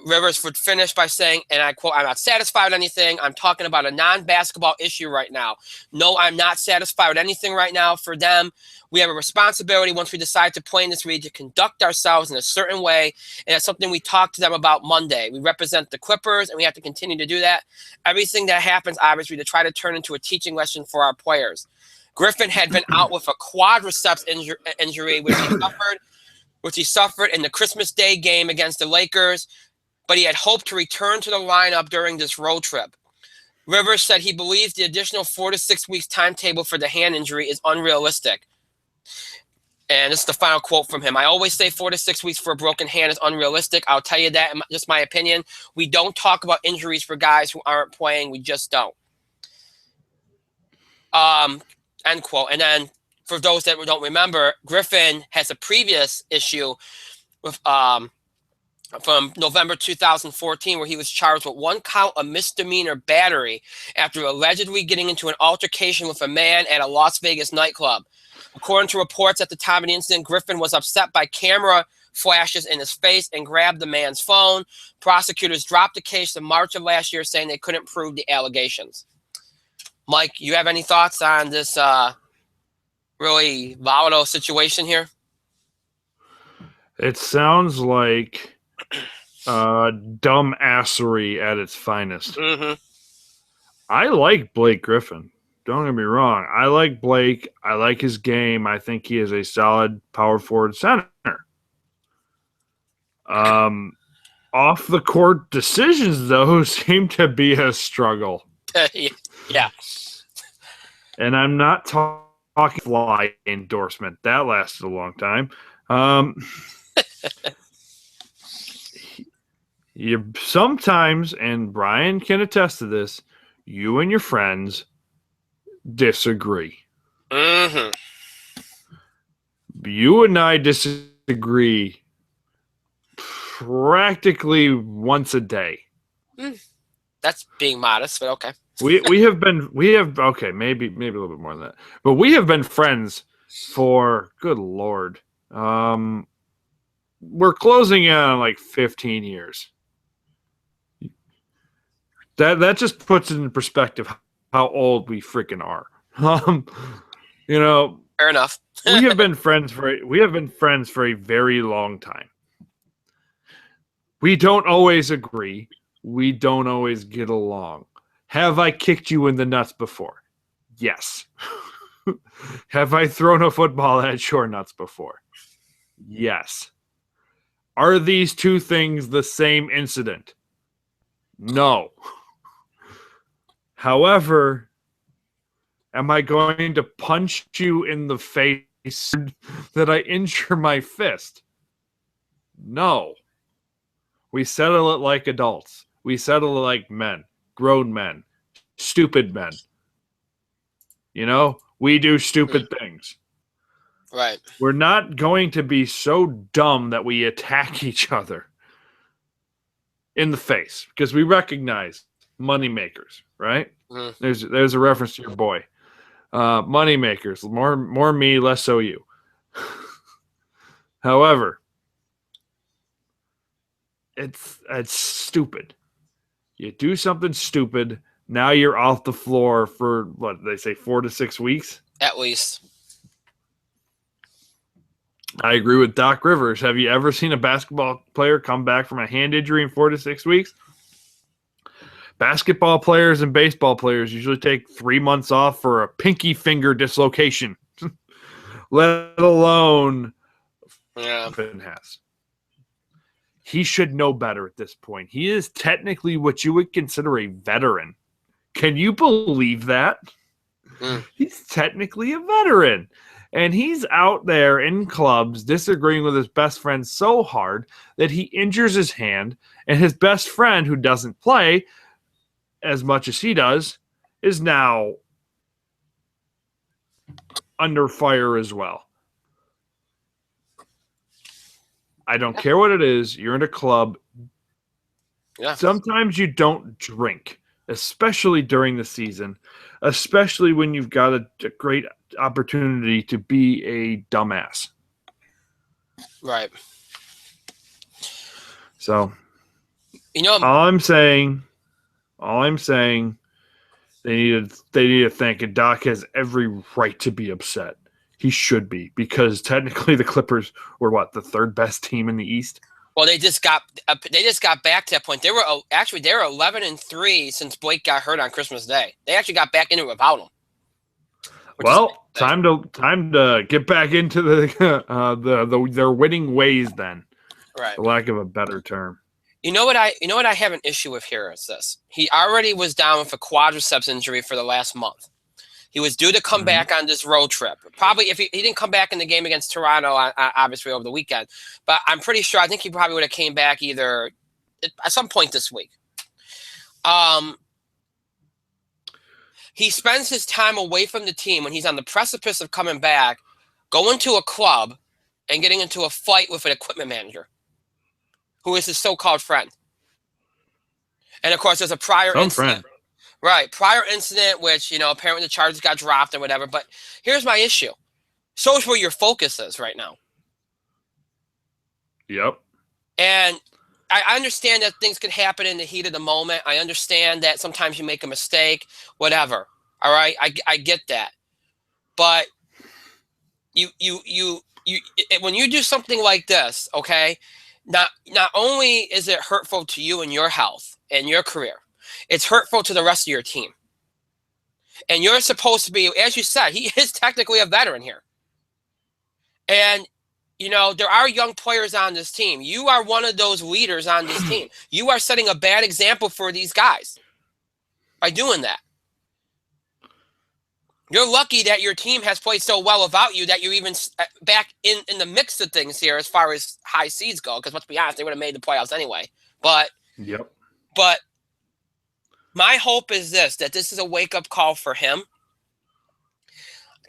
Rivers would finish by saying, and I quote, "I'm not satisfied with anything. I'm talking about a non-basketball issue right now. No, I'm not satisfied with anything right now for them. We have a responsibility once we decide to play in this league to conduct ourselves in a certain way, and that's something we talked to them about Monday. We represent the Clippers, and we have to continue to do that. Everything that happens, obviously, to try to turn into a teaching lesson for our players." Griffin had been out with a quadriceps injury, which he suffered in the Christmas Day game against the Lakers, but he had hoped to return to the lineup during this road trip. Rivers said he believes the additional 4 to 6 weeks timetable for the hand injury is unrealistic. And this is the final quote from him. "I always say 4 to 6 weeks for a broken hand is unrealistic. I'll tell you that, just my opinion. We don't talk about injuries for guys who aren't playing. We just don't." End quote. And then for those that don't remember, Griffin has a previous issue with from November 2014 where he was charged with 1 count of misdemeanor battery after allegedly getting into an altercation with a man at a Las Vegas nightclub. According to reports at the time of the incident, Griffin was upset by camera flashes in his face and grabbed the man's phone. Prosecutors dropped the case in March of last year, saying they couldn't prove the allegations. Mike, you have any thoughts on this really volatile situation here? It sounds like dumbassery at its finest. Mm-hmm. I like Blake Griffin. Don't get me wrong. I like Blake. I like his game. I think he is a solid power forward center. Off the court decisions, though, seem to be a struggle. Yeah. And I'm not talking fly endorsement. That lasted a long time. You sometimes, and Brian can attest to this, you and your friends disagree. Mm-hmm. You and I disagree practically once a day. That's being modest, but okay. We have okay, maybe a little bit more than that. But we have been friends for good lord. We're closing in on like 15 years. That just puts it in perspective how old we freaking are. You know, Fair enough. we have been friends for a very long time. We don't always agree. We don't always get along. Have I kicked you in the nuts before? Yes. Have I thrown a football at your nuts before? Yes. Are these two things the same incident? No. However, am I going to punch you in the face that I injure my fist? No. We settle it like adults. We settle it like men, grown men, stupid men. You know, we do stupid things. Right. We're not going to be so dumb that we attack each other in the face because we recognize money makers, right? There's a reference to your boy. Money makers, more me, less so you. However, it's stupid. You do something stupid, now you're off the floor for what they say 4 to 6 weeks. At least. I agree with Doc Rivers. Have you ever seen a basketball player come back from a hand injury in 4 to 6 weeks? Basketball players and baseball players usually take 3 months off for a pinky finger dislocation, let alone Griffin has. He should know better at this point. He is technically what you would consider a veteran. Can you believe that? He's technically a veteran. And he's out there in clubs disagreeing with his best friend so hard that he injures his hand, and his best friend, who doesn't play as much as he does, is now under fire as well. I don't care what it is. You're in a club. Yeah. Sometimes you don't drink, especially during the season, especially when you've got a great opportunity to be a dumbass. Right. So, all I'm saying, they need to thank, and Doc has every right to be upset. He should be, because technically the Clippers were the third best team in the East. Well, they just got back to that point. They were 11-3 since Blake got hurt on Christmas Day. They actually got back into it without him. Well, time to get back into their winning ways then. Right. For lack of a better term. You know what I have an issue with here is this. He already was down with a quadriceps injury for the last month. He was due to come back on this road trip. Probably if he didn't come back in the game against Toronto, obviously over the weekend. But I'm pretty sure, I think he probably would have came back either at some point this week. He spends his time away from the team when he's on the precipice of coming back, going to a club and getting into a fight with an equipment manager who is his so-called friend. And, of course, there's a prior incident. Right, prior incident, which, apparently the charges got dropped or whatever. But here's my issue. So is where your focus is right now. Yep. And I understand that things could happen in the heat of the moment. I understand that sometimes you make a mistake, whatever. All right, I get that. But you when you do something like this, okay, not only is it hurtful to you and your health and your career, it's hurtful to the rest of your team. And you're supposed to be, as you said, he is technically a veteran here. And, there are young players on this team. You are one of those leaders on this team. You are setting a bad example for these guys by doing that. You're lucky that your team has played so well without you that you're even back in the mix of things here as far as high seeds go. Because let's be honest, they would have made the playoffs anyway. But my hope is that this is a wake-up call for him.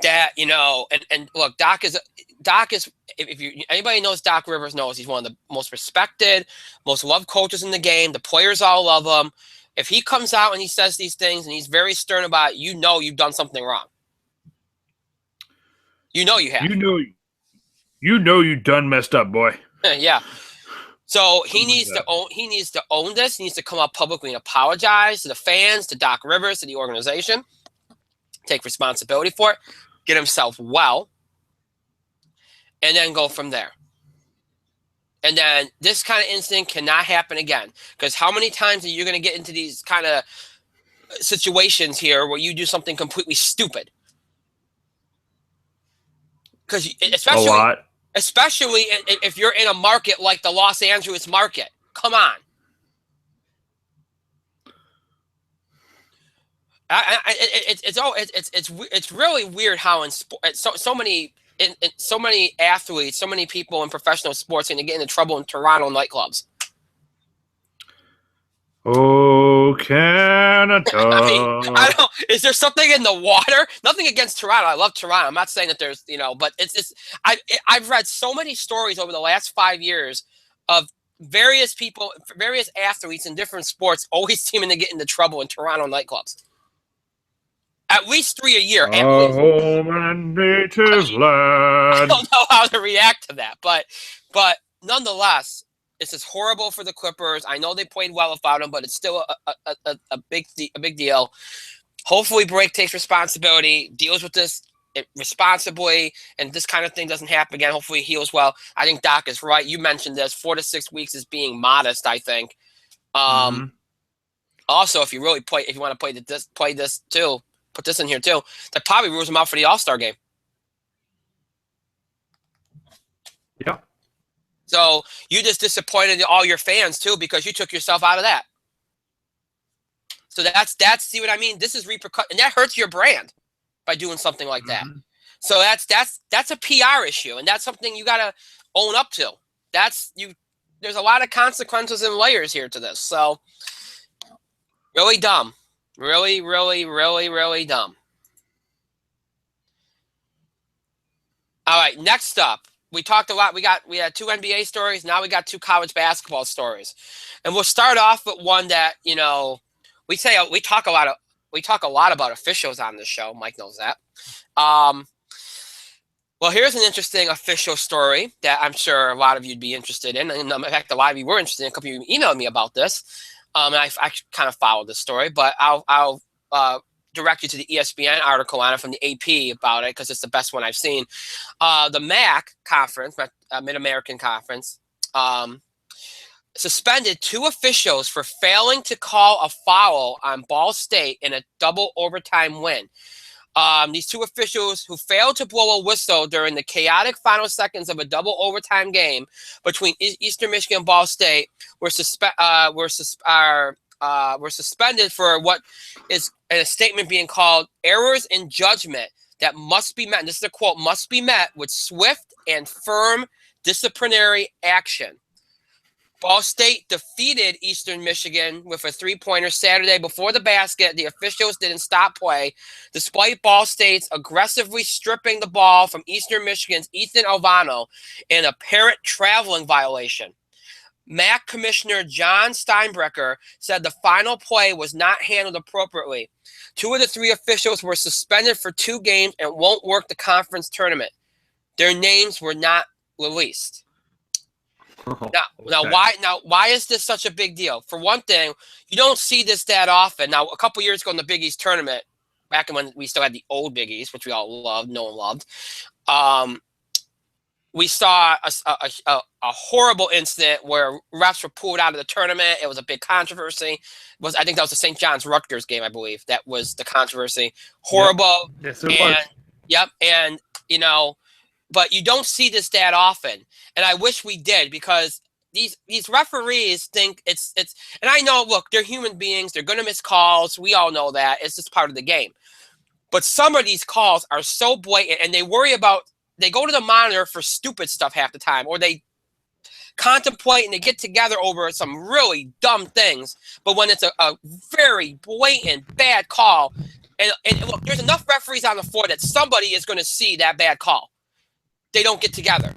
That, and look, Doc is Doc is, if you anybody knows Doc Rivers knows he's one of the most respected, most loved coaches in the game. The players all love him. If he comes out and he says these things and he's very stern about it, you've done something wrong. You have. You done messed up, boy. Yeah. So he needs to own this. He needs to come out publicly and apologize to the fans, to Doc Rivers, to the organization. Take responsibility for it. Get himself well. And then go from there. And then this kind of incident cannot happen again. Because how many times are you going to get into these kind of situations here where you do something completely stupid? Because especially if you're in a market like the Los Angeles market. Come on. It's really weird how in so many athletes, so many people in professional sports going to get into trouble in Toronto nightclubs. Oh, Canada. I don't. Is there something in the water? Nothing against Toronto. I love Toronto. I'm not saying that there's, but I've read so many stories over the last 5 years of various people, various athletes in different sports always seeming to get into trouble in Toronto nightclubs. At least 3 a year. Home and native land. I don't know how to react to that, but nonetheless, this is horrible for the Clippers. I know they played well without him, but it's still a big deal. Hopefully, Blake takes responsibility, deals with this responsibly, and this kind of thing doesn't happen again. Hopefully, he heals well. I think Doc is right. You mentioned this 4 to 6 weeks is being modest. I think. Also, if you want to play this too, put this in here too. That probably rules him out for the All-Star game. Yeah. So you just disappointed all your fans too because you took yourself out of that. So that's see what I mean? This is repercussion, and that hurts your brand by doing something like that. So that's a PR issue, and that's something you got to own up to. There's a lot of consequences and layers here to this. So really dumb. Really, really, really, really dumb. All right, next up. We talked a lot. We had 2 NBA stories. Now we got 2 college basketball stories, and we'll start off with one that we talk a lot about officials on this show. Mike knows that. Well, here's an interesting official story that I'm sure a lot of you'd be interested in, and in fact, a lot of you were interested in. A couple of you emailed me about this, and I kind of followed this story, but I'll direct you to the ESPN article on it from the AP about it because it's the best one I've seen. The MAC conference, Mid-American Conference, suspended 2 officials for failing to call a foul on Ball State in a double overtime win. These 2 officials who failed to blow a whistle during the chaotic final seconds of a double overtime game between Eastern Michigan and Ball State were suspended for what is in a statement being called errors in judgment that must be met. And this is a quote, must be met with swift and firm disciplinary action. Ball State defeated Eastern Michigan with a 3-pointer Saturday before the basket. The officials didn't stop play, despite Ball State's aggressively stripping the ball from Eastern Michigan's Ethan Alvano in a apparent traveling violation. MAC Commissioner John Steinbrecher said the final play was not handled appropriately. 2 of the 3 officials were suspended for 2 games and won't work the conference tournament. Their names were not released. Why is this such a big deal? For one thing, you don't see this that often. Now, a couple years ago in the Big East tournament, back when we still had the old Big East, which we all loved, no one loved, we saw a horrible incident where refs were pulled out of the tournament. It was a big controversy. I think that was the St. John's Rutgers game, I believe. That was the controversy. Horrible. Yep. Yes, it was. Yep. And, but you don't see this that often. And I wish we did because these referees think it's and I know, look, they're human beings. They're going to miss calls. We all know that. It's just part of the game. But some of these calls are so blatant and they go to the monitor for stupid stuff half the time, or they contemplate and they get together over some really dumb things. But when it's a very blatant bad call, and look, there's enough referees on the floor that somebody is going to see that bad call. they don't get together.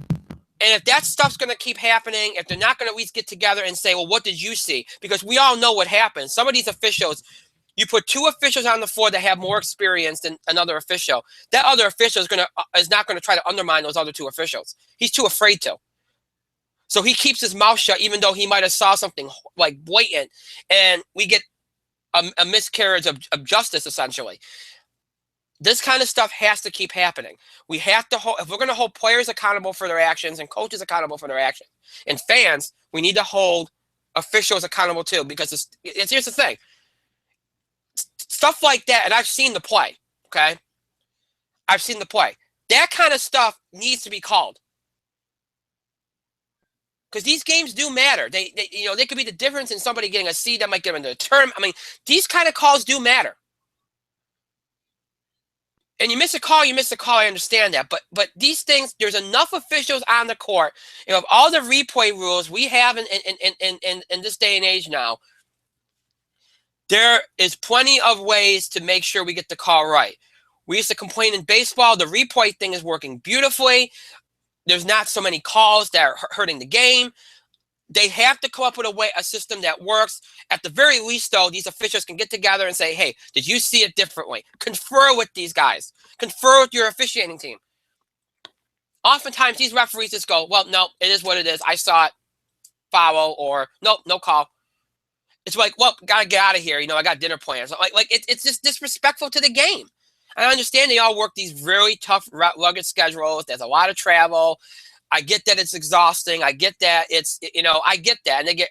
And if that stuff's going to keep happening, if they're not going to at least get together and say, well, what did you see? Because we all know what happens. Some of these officials, you put two officials on the floor that have more experience than another official. That other official is not going to try to undermine those other two officials. He's too afraid to. So he keeps his mouth shut, even though he might have saw something like blatant, and we get a miscarriage of justice, essentially. This kind of stuff has to keep happening. We have to hold, if we're going to hold players accountable for their actions and coaches accountable for their actions, and fans, we need to hold officials accountable too. Because here's the thing: stuff like that, and I've seen the play. Okay, I've seen the play. That kind of stuff needs to be called. Because these games do matter. They could be the difference in somebody getting a seed that might get into a tournament. I mean, these kind of calls do matter. And you miss a call, I understand that. But these things, there's enough officials on the court. Of all the replay rules we have in this day and age now, there is plenty of ways to make sure we get the call right. We used to complain in baseball. The replay thing is working beautifully. There's not so many calls that are hurting the game. They have to come up with a system that works. At the very least, though, these officials can get together and say, hey, did you see it differently? Confer with these guys. Confer with your officiating team. Oftentimes, these referees just go, well, no, it is what it is. I saw it. Foul, or nope, no call. It's like, well, got to get out of here. I got dinner plans. It's just disrespectful to the game. I understand they all work these really tough, rugged schedules. There's a lot of travel. I get that it's exhausting. I get that I get that. And they get,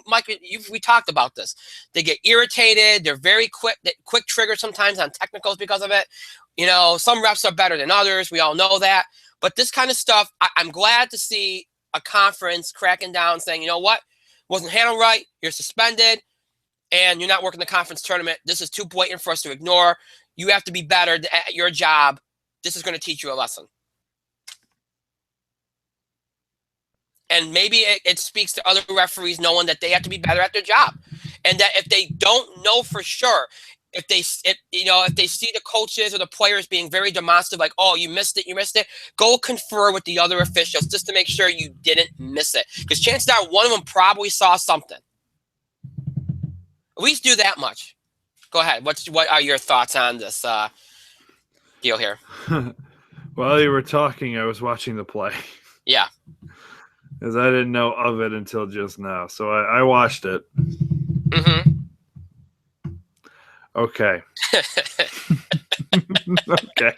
Mike, we talked about this. They get irritated. They're very quick trigger sometimes on technicals because of it. Some refs are better than others. We all know that. But this kind of stuff, I'm glad to see a conference cracking down saying, you know what? Wasn't handled right. You're suspended and you're not working the conference tournament. This is too blatant for us to ignore. You have to be better at your job. This is going to teach you a lesson. And maybe it speaks to other referees knowing that they have to be better at their job. And that if they don't know for sure, if they see the coaches or the players being very demonstrative, like, oh, you missed it, go confer with the other officials just to make sure you didn't miss it. Because chances are one of them probably saw something. At least do that much. Go ahead. What are your thoughts on this deal here? While you were talking, I was watching the play. Yeah. Because I didn't know of it until just now. So I watched it. Mm-hmm. Okay. Okay.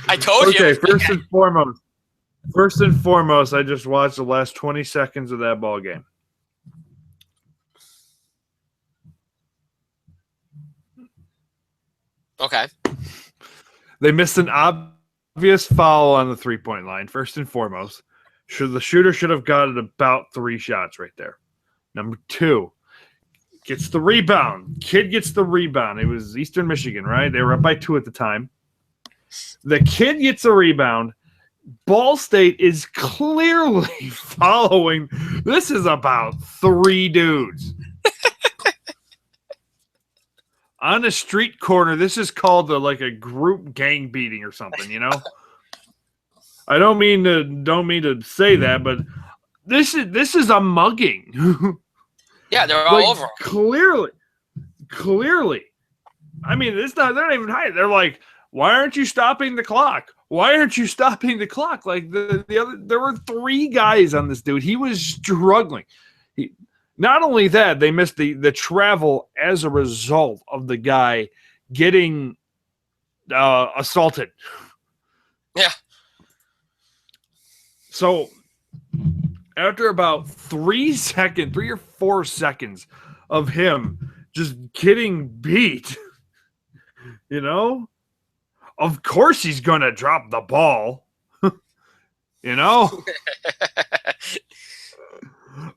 I told you. Okay, first and foremost, I just watched the last 20 seconds of that ball game. Okay. They missed an obvious foul on the three-point line, first and foremost. The shooter should have gotten about 3 shots right there. Number 2, gets the rebound. Kid gets the rebound. It was Eastern Michigan, right? They were up by 2 at the time. The kid gets a rebound. Ball State is clearly following. This is about 3 dudes. On a street corner, this is called a group gang beating or something, I don't mean to say that, but this is a mugging. Yeah, they're all over. Clearly. I mean, they're not even hiding. They're like, why aren't you stopping the clock? Why aren't you stopping the clock? Like there were 3 guys on this dude. He was struggling. Not only that, they missed the travel as a result of the guy getting assaulted. Yeah. So after about 3 or 4 seconds of him just getting beat, of course he's going to drop the ball,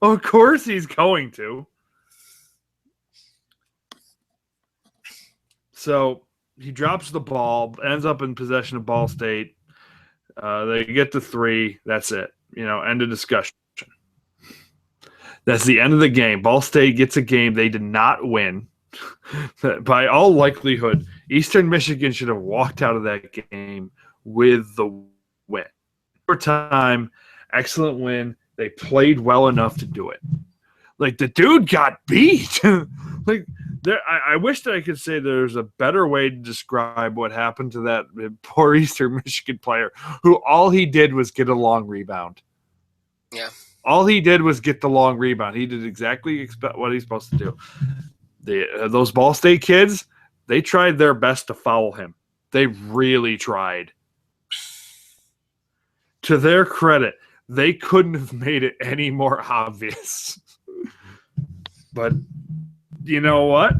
Of course he's going to. So he drops the ball, ends up in possession of Ball State. They get to 3. That's it. End of discussion. That's the end of the game. Ball State gets a game they did not win. By all likelihood, Eastern Michigan should have walked out of that game with the win. overtime, excellent win. They played well enough to do it. Like, the dude got beat. Like, I wish that I could say there's a better way to describe what happened to that poor Eastern Michigan player who all he did was get a long rebound. Yeah. All he did was get the long rebound. He did exactly what he's supposed to do. Those Ball State kids, they tried their best to foul him. They really tried. To their credit, they couldn't have made it any more obvious. But you know what?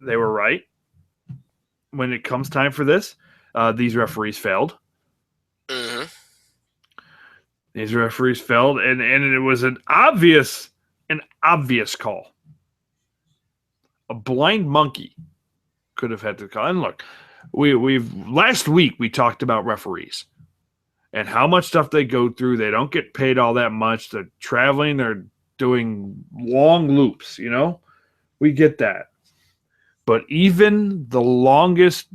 They were right. When it comes time for this, these referees failed. Mm-hmm. These referees failed, and it was an obvious call. A blind monkey could have had to call. And look, we've last week we talked about referees and how much stuff they go through. They don't get paid all that much. They're traveling. They're doing long loops. We get that. But even on the longest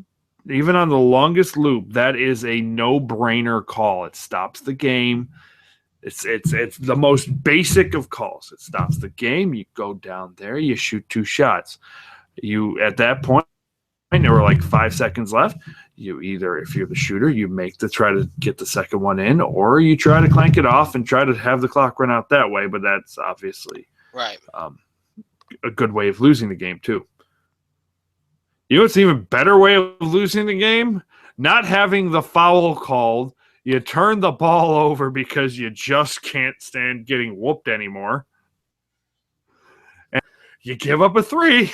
loop, that is a no-brainer call. It stops the game. It's the most basic of calls. It stops the game. You go down there, you shoot 2 shots. At that point, there were like 5 seconds left. You either, if you're the shooter, you try to get the second one in, or you try to clank it off and try to have the clock run out that way. But that's obviously right. A good way of losing the game too. You know what's an even better way of losing the game? Not having the foul called. You turn the ball over because you just can't stand getting whooped anymore. And you give up a 3.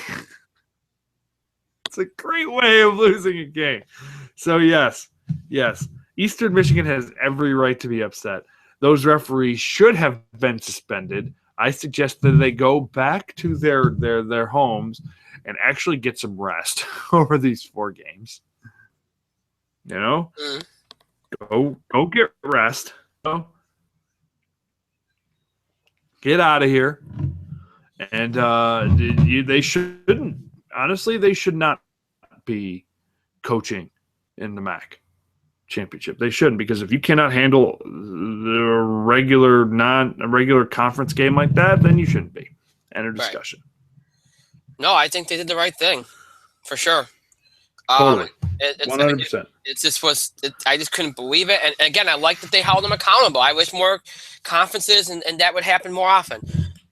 It's a great way of losing a game. So, yes. Eastern Michigan has every right to be upset. Those referees should have been suspended. I suggest that they go back to their homes and actually get some rest over these 4 games. Go get rest. Get out of here. And they shouldn't. Honestly, they should not be coaching in the MAC championship. They shouldn't, because if you cannot handle the regular conference game like that, then you shouldn't be. End of discussion. Right. No, I think they did the right thing, for sure. Totally. 100%. I just couldn't believe it. And again, I like that they held them accountable. I wish more conferences and that would happen more often.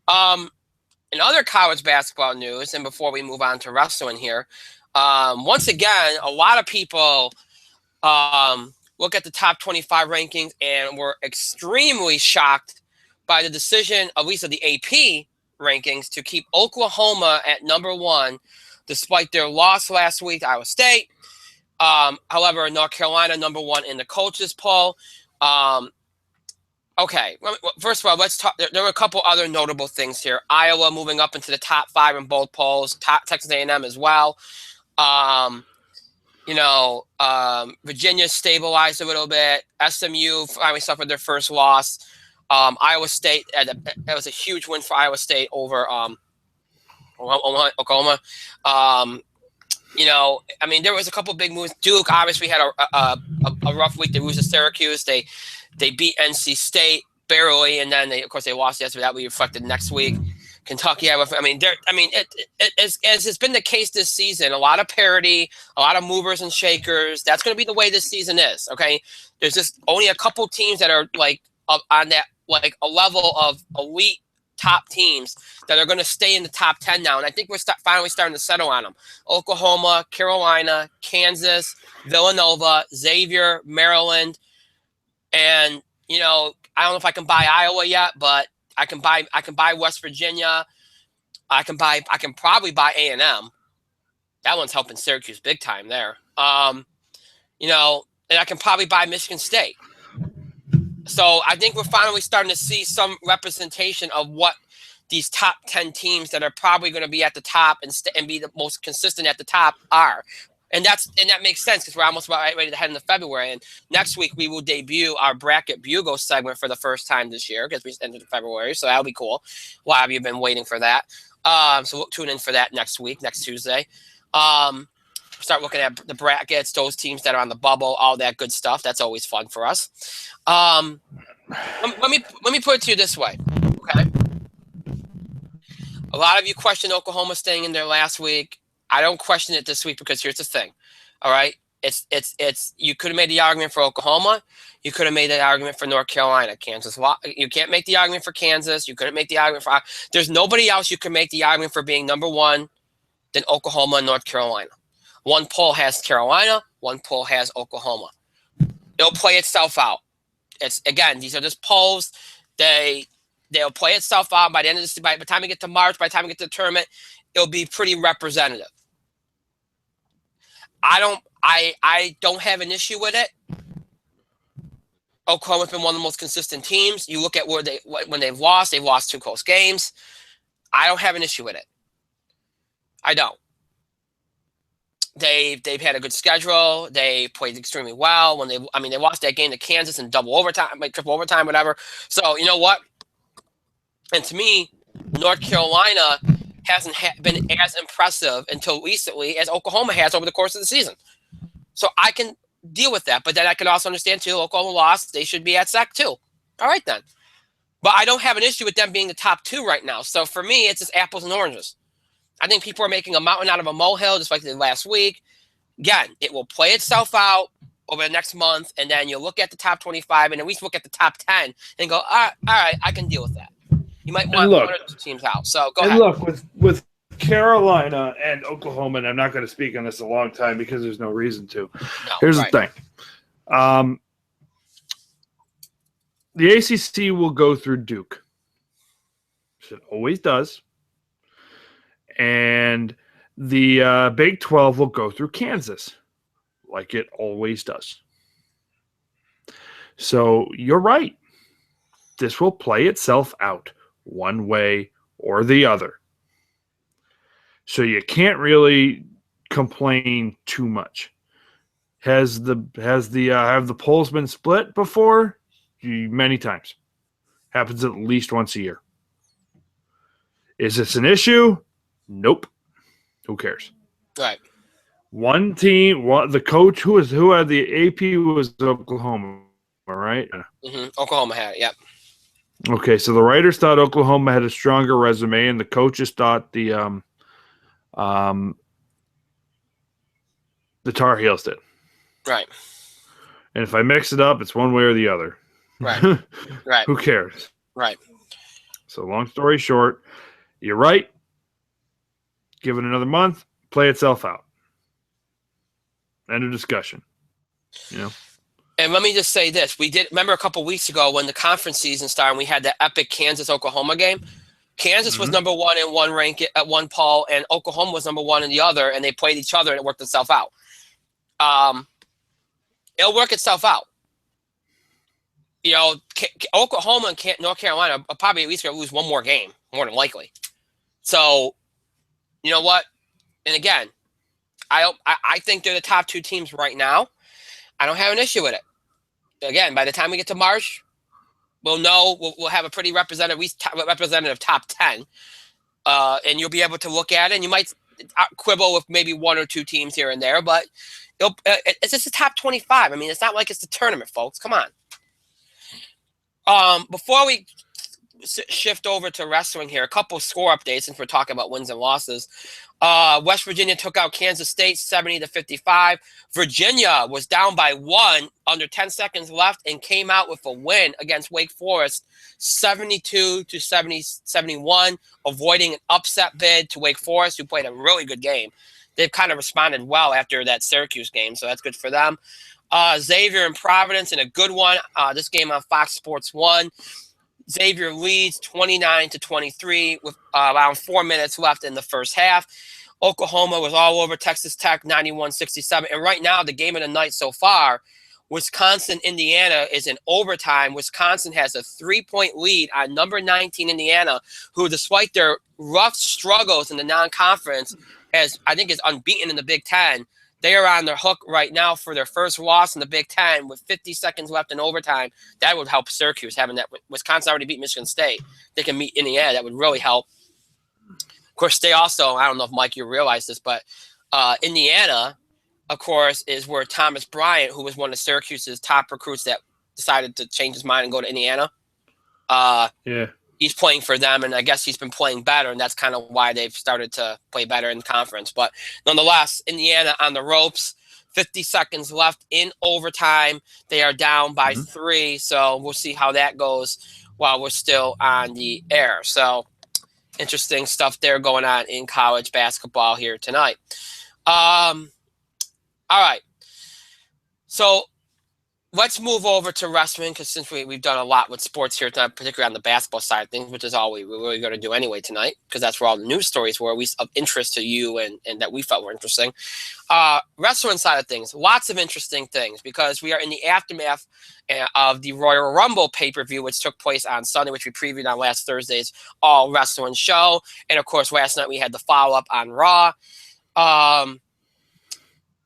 In other college basketball news, and before we move on to wrestling here, once again, a lot of people look at the top 25 rankings and were extremely shocked by the decision, at least of the AP rankings, to keep Oklahoma at number 1, despite their loss last week to Iowa State. However, North Carolina number 1 in the coaches poll. Okay, first of all, let's talk. There were a couple other notable things here. Iowa moving up into the top 5 in both polls. Texas A&M as well. Virginia stabilized a little bit. SMU finally suffered their first loss. Iowa State, that was a huge win for Iowa State over Oklahoma. There was a couple big moves. Duke obviously had a rough week. They lose to Syracuse. They beat NC State barely, and then they lost yesterday. That will be reflected next week. Kentucky, as has been the case this season, a lot of parity, a lot of movers and shakers. That's going to be the way this season is. Okay, there's just only a couple teams that are on that a level of elite top teams that are going to stay in the top 10 now, and I think we're finally starting to settle on them. Oklahoma, Carolina, Kansas, Villanova, Xavier, Maryland, and I don't know if I can buy Iowa yet, but I can buy West Virginia. I can probably buy A&M. That one's helping Syracuse big time there. And I can probably buy Michigan State. So I think we're finally starting to see some representation of what these top 10 teams that are probably going to be at the top and be the most consistent at the top are. And that makes sense because we're almost ready to head into February. And next week we will debut our Bracket Bugle segment for the first time this year because we entered February. So that'll be cool. A lot of you have been waiting for that. So we'll tune in for that next week, next Tuesday. start looking at the brackets, those teams that are on the bubble, all that good stuff. That's always fun for us. Let me put it to you this way, okay? A lot of you questioned Oklahoma staying in there last week. I don't question it this week because here's the thing, all right? It's you could have made the argument for Oklahoma. You could have made the argument for North Carolina. Kansas. You can't make the argument for Kansas. You couldn't make the argument for. There's nobody else you can make the argument for being number one than Oklahoma and North Carolina. One poll has Carolina. One poll has Oklahoma. It'll play itself out. Again, these are just polls. They'll play itself out by the end of this. By the time we get to March, by the time we get to the tournament, it'll be pretty representative. I don't have an issue with it. Oklahoma's been one of the most consistent teams. You look at when they've lost 2 close games. I don't have an issue with it. I don't. They've had a good schedule. They played extremely well. They lost that game to Kansas in double overtime, like triple overtime, whatever. So you know what? And to me, North Carolina hasn't been as impressive until recently as Oklahoma has over the course of the season. So I can deal with that. But then I can also understand, too, Oklahoma lost. They should be at SEC, too. All right, then. But I don't have an issue with them being the top 2 right now. So for me, it's just apples and oranges. I think people are making a mountain out of a molehill, just like they did last week. Again, it will play itself out over the next month, and then you'll look at the top 25 and at least look at the top 10 and go, all right, I can deal with that. You might want one or 2 teams out. So go ahead. And look, with Carolina and Oklahoma, and I'm not going to speak on this a long time because there's no reason to. Here's the thing. The ACC will go through Duke. It always does. And the Big 12 will go through Kansas, like it always does. So you're right. This will play itself out one way or the other. So you can't really complain too much. Have the polls been split before? Many times. Happens at least once a year. Is this an issue? Nope. Who cares? Right. One team, the coach who had the AP was Oklahoma, all right? Mm-hmm. Oklahoma had it, yep. Okay, so the writers thought Oklahoma had a stronger resume, and the coaches thought the Tar Heels did. Right. And if I mix it up, it's one way or the other. Right. Right. Who cares? Right. So long story short, you're right. Give it another month, play itself out. End of discussion. You know. And let me just say this. Remember a couple weeks ago when the conference season started and we had that epic Kansas-Oklahoma game? Kansas was number 1 in one rank at one poll, and Oklahoma was number 1 in the other, and they played each other, and it worked itself out. It'll work itself out. You know, Oklahoma and North Carolina are probably at least going to lose one more game, more than likely. So, you know what? And again, I think they're the top 2 teams right now. I don't have an issue with it. Again, by the time we get to March, we'll know we'll have a pretty representative top 10, and you'll be able to look at it. And you might quibble with maybe 1 or 2 teams here and there, but it's just a top 25. I mean, it's not like it's the tournament, folks. Come on. Before we shift over to wrestling here, a couple of score updates since we're talking about wins and losses. West Virginia took out Kansas State 70-55. Virginia was down by 1 under 10 seconds left and came out with a win against Wake Forest 72-71, avoiding an upset bid to Wake Forest, who played a really good game. They've kind of responded well after that Syracuse game, so that's good for them. Xavier and Providence in a good one. This game on Fox Sports 1. Xavier leads 29-23 with around 4 minutes left in the first half. Oklahoma was all over Texas Tech 91-67. And right now, the game of the night so far, Wisconsin-Indiana is in overtime. Wisconsin has a 3-point lead on number 19 Indiana, who, despite their rough struggles in the non-conference, I think is unbeaten in the Big Ten. They are on their hook right now for their first loss in the Big Ten with 50 seconds left in overtime. That would help Syracuse, having that. Wisconsin already beat Michigan State. They can meet Indiana. That would really help. Of course, they also, I don't know if, Mike, you realize this, but Indiana of course, is where Thomas Bryant, who was one of Syracuse's top recruits that decided to change his mind and go to Indiana, Yeah. he's playing for them, and I guess he's been playing better, and that's kind of why they've started to play better in conference. But nonetheless, Indiana on the ropes, 50 seconds left in overtime. They are down by 3, so we'll see how that goes while we're still on the air. So interesting stuff there going on in college basketball here tonight. All right. So let's move over to wrestling, because since we've done a lot with sports here tonight, particularly on the basketball side of things, which is all we're really going to do anyway tonight, because that's where all the news stories were, at least of interest to you and that we felt were interesting. Wrestling side of things, lots of interesting things, because we are in the aftermath of the Royal Rumble pay-per-view, which took place on Sunday, which we previewed on last Thursday's All Wrestling show. And, of course, last night we had the follow-up on Raw.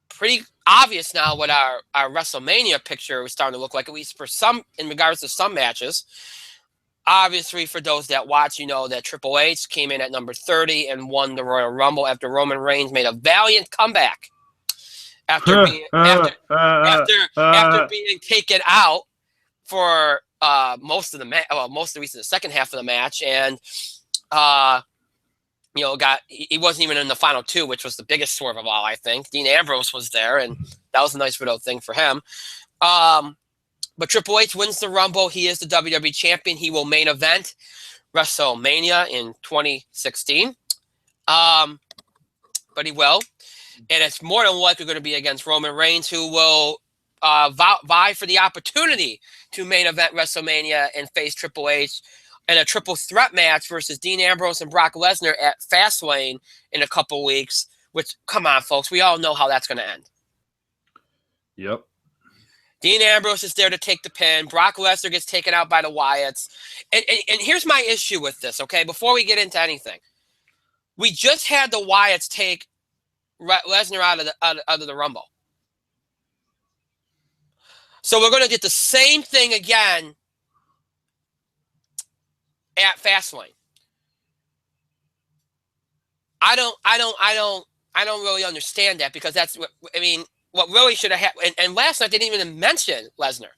Pretty obvious now what our WrestleMania picture was starting to look like, at least for some, in regards to some matches. Obviously, for those that watch, you know that Triple H came in at number 30 and won the Royal Rumble after Roman Reigns made a valiant comeback after being taken out for most of the second half of the match, and he wasn't even in the final 2, which was the biggest swerve of all, I think. Dean Ambrose was there, and that was a nice little thing for him. But Triple H wins the Rumble. He is the WWE champion. He will main event WrestleMania in 2016. But he will. And it's more than likely going to be against Roman Reigns, who will vie for the opportunity to main event WrestleMania and face Triple H in a triple threat match versus Dean Ambrose and Brock Lesnar at Fastlane in a couple weeks, which, come on, folks, we all know how that's going to end. Yep. Dean Ambrose is there to take the pin. Brock Lesnar gets taken out by the Wyatts. And here's my issue with this, okay, before we get into anything. We just had the Wyatts take Lesnar out of the Rumble. So we're going to get the same thing again at Fastlane. I don't really understand that, because that's what really should have happened. And last night they didn't even mention Lesnar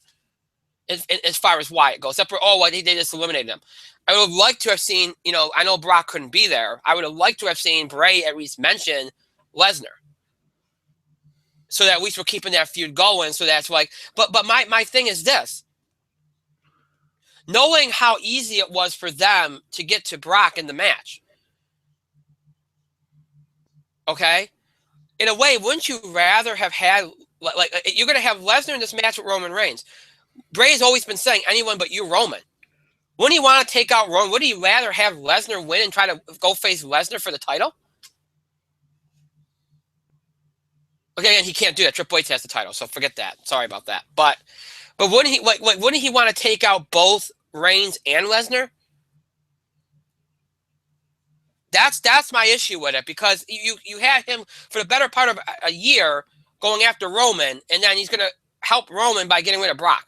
as far as Wyatt goes, except for they just eliminated him. I would have liked to have seen, I know Brock couldn't be there. I would have liked to have seen Bray at least mention Lesnar, so that at least we're keeping that feud going. So that's like, but my thing is this. Knowing how easy it was for them to get to Brock in the match, okay? In a way, wouldn't you rather have had, like you're going to have Lesnar in this match with Roman Reigns. Bray has always been saying, anyone but you, Roman. Wouldn't you want to take out Roman? Wouldn't you rather have Lesnar win and try to go face Lesnar for the title? Okay, and he can't do that. Triple H has the title, so forget that. Sorry about that. But wouldn't he wouldn't he want to take out both Reigns and Lesnar? That's my issue with it, because you had him for the better part of a year going after Roman, and then he's going to help Roman by getting rid of Brock.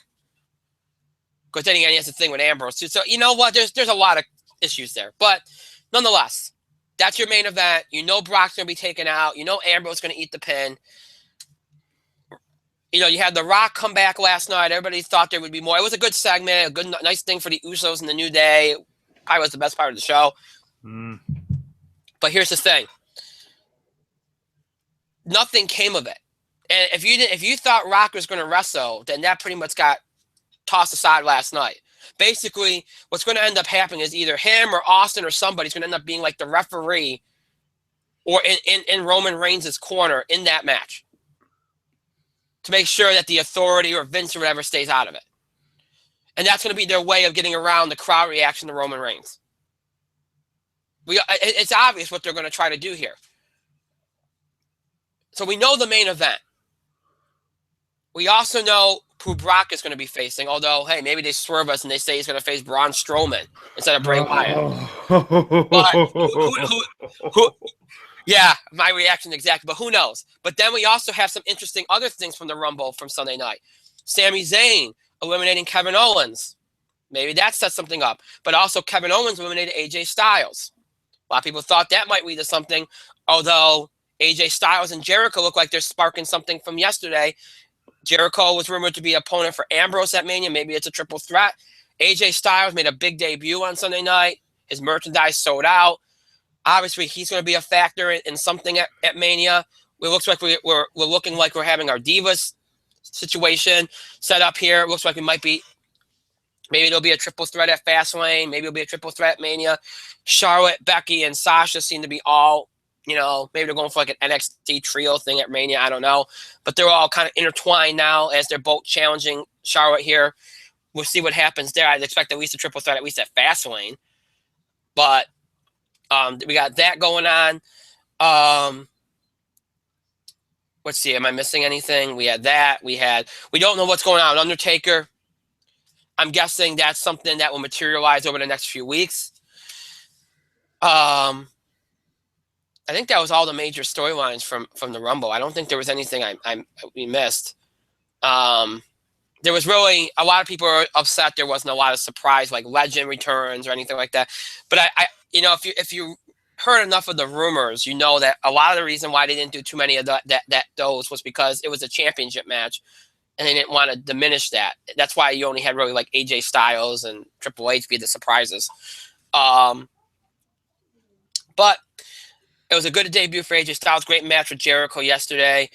Because then again, he has the thing with Ambrose too. So you know what? There's a lot of issues there, but nonetheless, that's your main event. Brock's going to be taken out. Ambrose is going to eat the pin. You had The Rock come back last night. Everybody thought there would be more. It was a good segment, nice thing for the Usos and the New Day. Probably was the best part of the show. But here's the thing. Nothing came of it. And if you thought Rock was going to wrestle, then that pretty much got tossed aside last night. Basically, what's going to end up happening is either him or Austin or somebody's going to end up being like the referee or in Roman Reigns' corner in that match, to make sure that the Authority or Vince or whatever stays out of it. And that's going to be their way of getting around the crowd reaction to Roman Reigns. It's obvious what they're going to try to do here. So we know the main event. We also know who Brock is going to be facing, although, hey, maybe they swerve us and they say he's going to face Braun Strowman instead of Bray Wyatt. But yeah, my reaction exactly, but who knows? But then we also have some interesting other things from the Rumble from Sunday night. Sami Zayn eliminating Kevin Owens. Maybe that sets something up. But also Kevin Owens eliminated AJ Styles. A lot of people thought that might lead to something, although AJ Styles and Jericho look like they're sparking something from yesterday. Jericho was rumored to be opponent for Ambrose at Mania. Maybe it's a triple threat. AJ Styles made a big debut on Sunday night. His merchandise sold out. Obviously, he's going to be a factor in something at Mania. It looks like we're looking like we're having our Divas situation set up here. It looks like we might be. Maybe there'll be a triple threat at Fastlane. Maybe it'll be a triple threat at Mania. Charlotte, Becky, and Sasha seem to be all, maybe they're going for like an NXT trio thing at Mania. I don't know. But they're all kind of intertwined now as they're both challenging Charlotte here. We'll see what happens there. I'd expect at least a triple threat, at least at Fastlane. But we got that going on. Let's see. Am I missing anything? We had that. We don't know what's going on with Undertaker. I'm guessing that's something that will materialize over the next few weeks. I think that was all the major storylines from the Rumble. I don't think there was anything we missed. There was really a lot of people were upset. There wasn't a lot of surprise, like Legend returns or anything like that. But I if you heard enough of the rumors, you know that a lot of the reason why they didn't do too many of those was because it was a championship match. And they didn't want to diminish that. That's why you only had really like AJ Styles and Triple H be the surprises. But it was a good debut for AJ Styles. Great match with Jericho yesterday.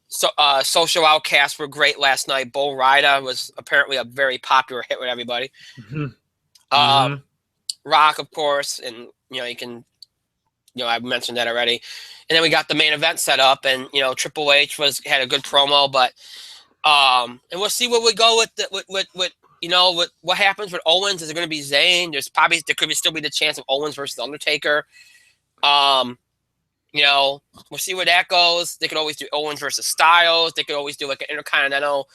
Social Outcasts were great last night. Bull Rider was apparently a very popular hit with everybody. Mm-hmm. Rock, of course, and you can. I mentioned that already. And then we got the main event set up, and Triple H had a good promo, but and we'll see where we go with what happens with Owens. Is it going to be Zayn? There could still be the chance of Owens versus Undertaker. We'll see where that goes. They could always do Owens versus Styles. They could always do like an Intercontinental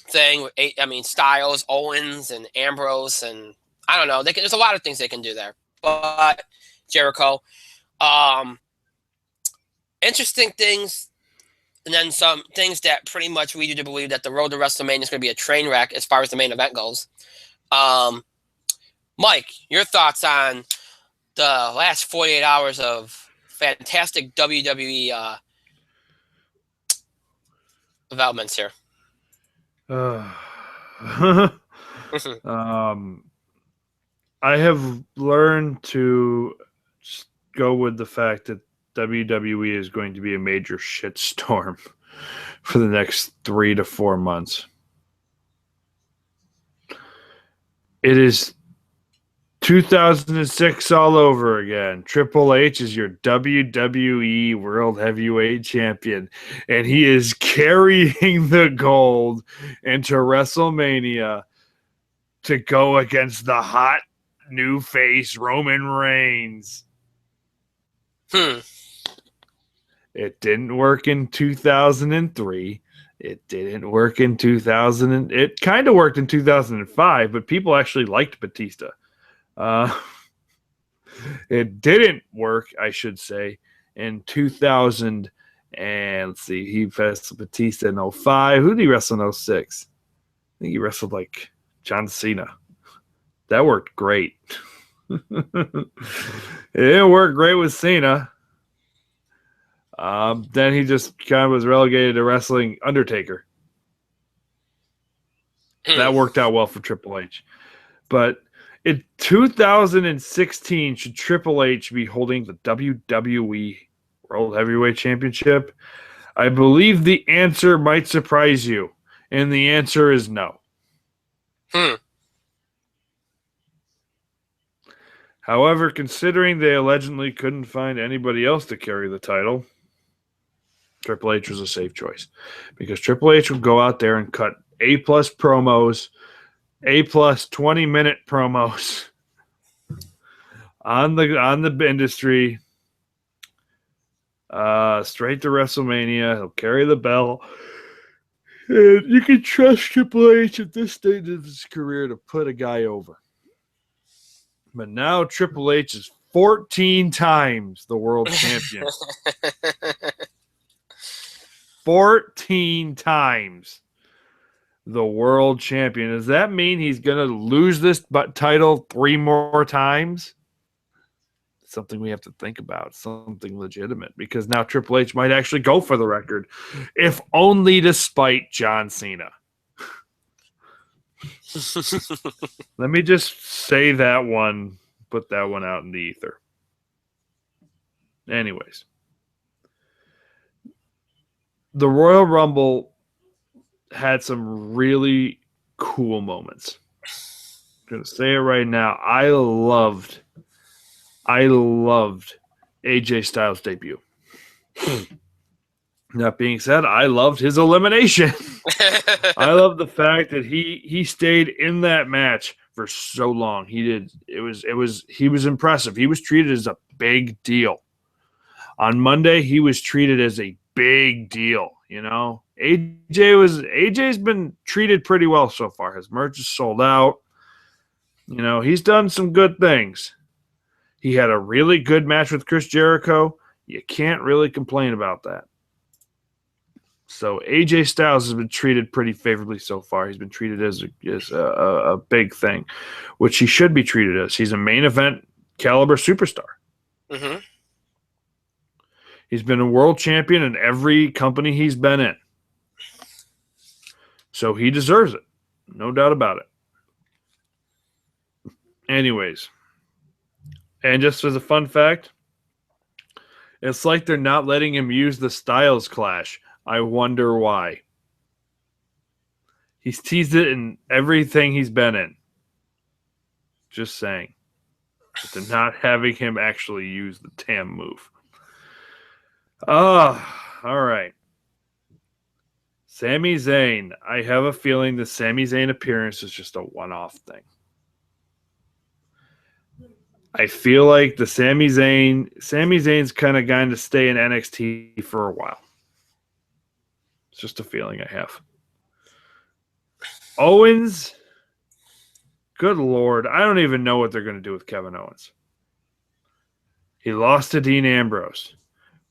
thing with Styles, Owens, and Ambrose, and I don't know. There's a lot of things they can do there. But Jericho, interesting things, and then some things that pretty much lead you to believe that the road to WrestleMania is going to be a train wreck as far as the main event goes. Mike, your thoughts on the last 48 hours of fantastic WWE developments here? I have learned to go with the fact that WWE is going to be a major shitstorm for the next 3 to 4 months. It is 2006 all over again. Triple H is your WWE World Heavyweight Champion, and he is carrying the gold into WrestleMania to go against the hot new face Roman Reigns. It didn't work in 2003. It didn't work in 2000. It kind of worked in 2005, but people actually liked Batista. It didn't work, I should say, in 2000. And let's see, he wrestled Batista in 05. Who did he wrestle in 06? I think he wrestled like John Cena. That worked great. It worked great with Cena. Then he just kind of was relegated to wrestling Undertaker. That worked out well for Triple H. But in 2016, should Triple H be holding the WWE World Heavyweight Championship? I believe the answer might surprise you, and the answer is no. However, considering they allegedly couldn't find anybody else to carry the title, Triple H was a safe choice, because Triple H would go out there and cut A-plus promos, A-plus 20-minute promos on the industry, straight to WrestleMania. He'll carry the bell. And you can trust Triple H at this stage of his career to put a guy over. But now Triple H is 14 times the world champion. 14 times the world champion. Does that mean he's going to lose this title 3 more times? something we have to think about, something legitimate, because now Triple H might actually go for the record, if only to spite John Cena. Let me just say that one, put that one out in the ether. Anyways, the Royal Rumble had some really cool moments. I'm going to say it right now. I loved AJ Styles' debut. That being said, I loved his elimination. I love the fact that he stayed in that match for so long. He was impressive. He was treated as a big deal. On Monday, he was treated as a big deal, you know. AJ's been treated pretty well so far. His merch is sold out. You know, he's done some good things. He had a really good match with Chris Jericho. You can't really complain about that. So AJ Styles has been treated pretty favorably so far. He's been treated as a big thing, which he should be treated as. He's a main event caliber superstar. Mm-hmm. He's been a world champion in every company he's been in. So he deserves it. No doubt about it. Anyways, and just as a fun fact, it's like they're not letting him use the Styles Clash. I wonder why. He's teased it in everything he's been in. Just saying. But they're not having him actually use the TAM move. Oh, all right. Sami Zayn. I have a feeling the Sami Zayn appearance is just a one-off thing. I feel like the Sami Zayn's kind of going to stay in NXT for a while. It's just a feeling I have. Owens, good Lord. I don't even know what they're going to do with Kevin Owens. He lost to Dean Ambrose.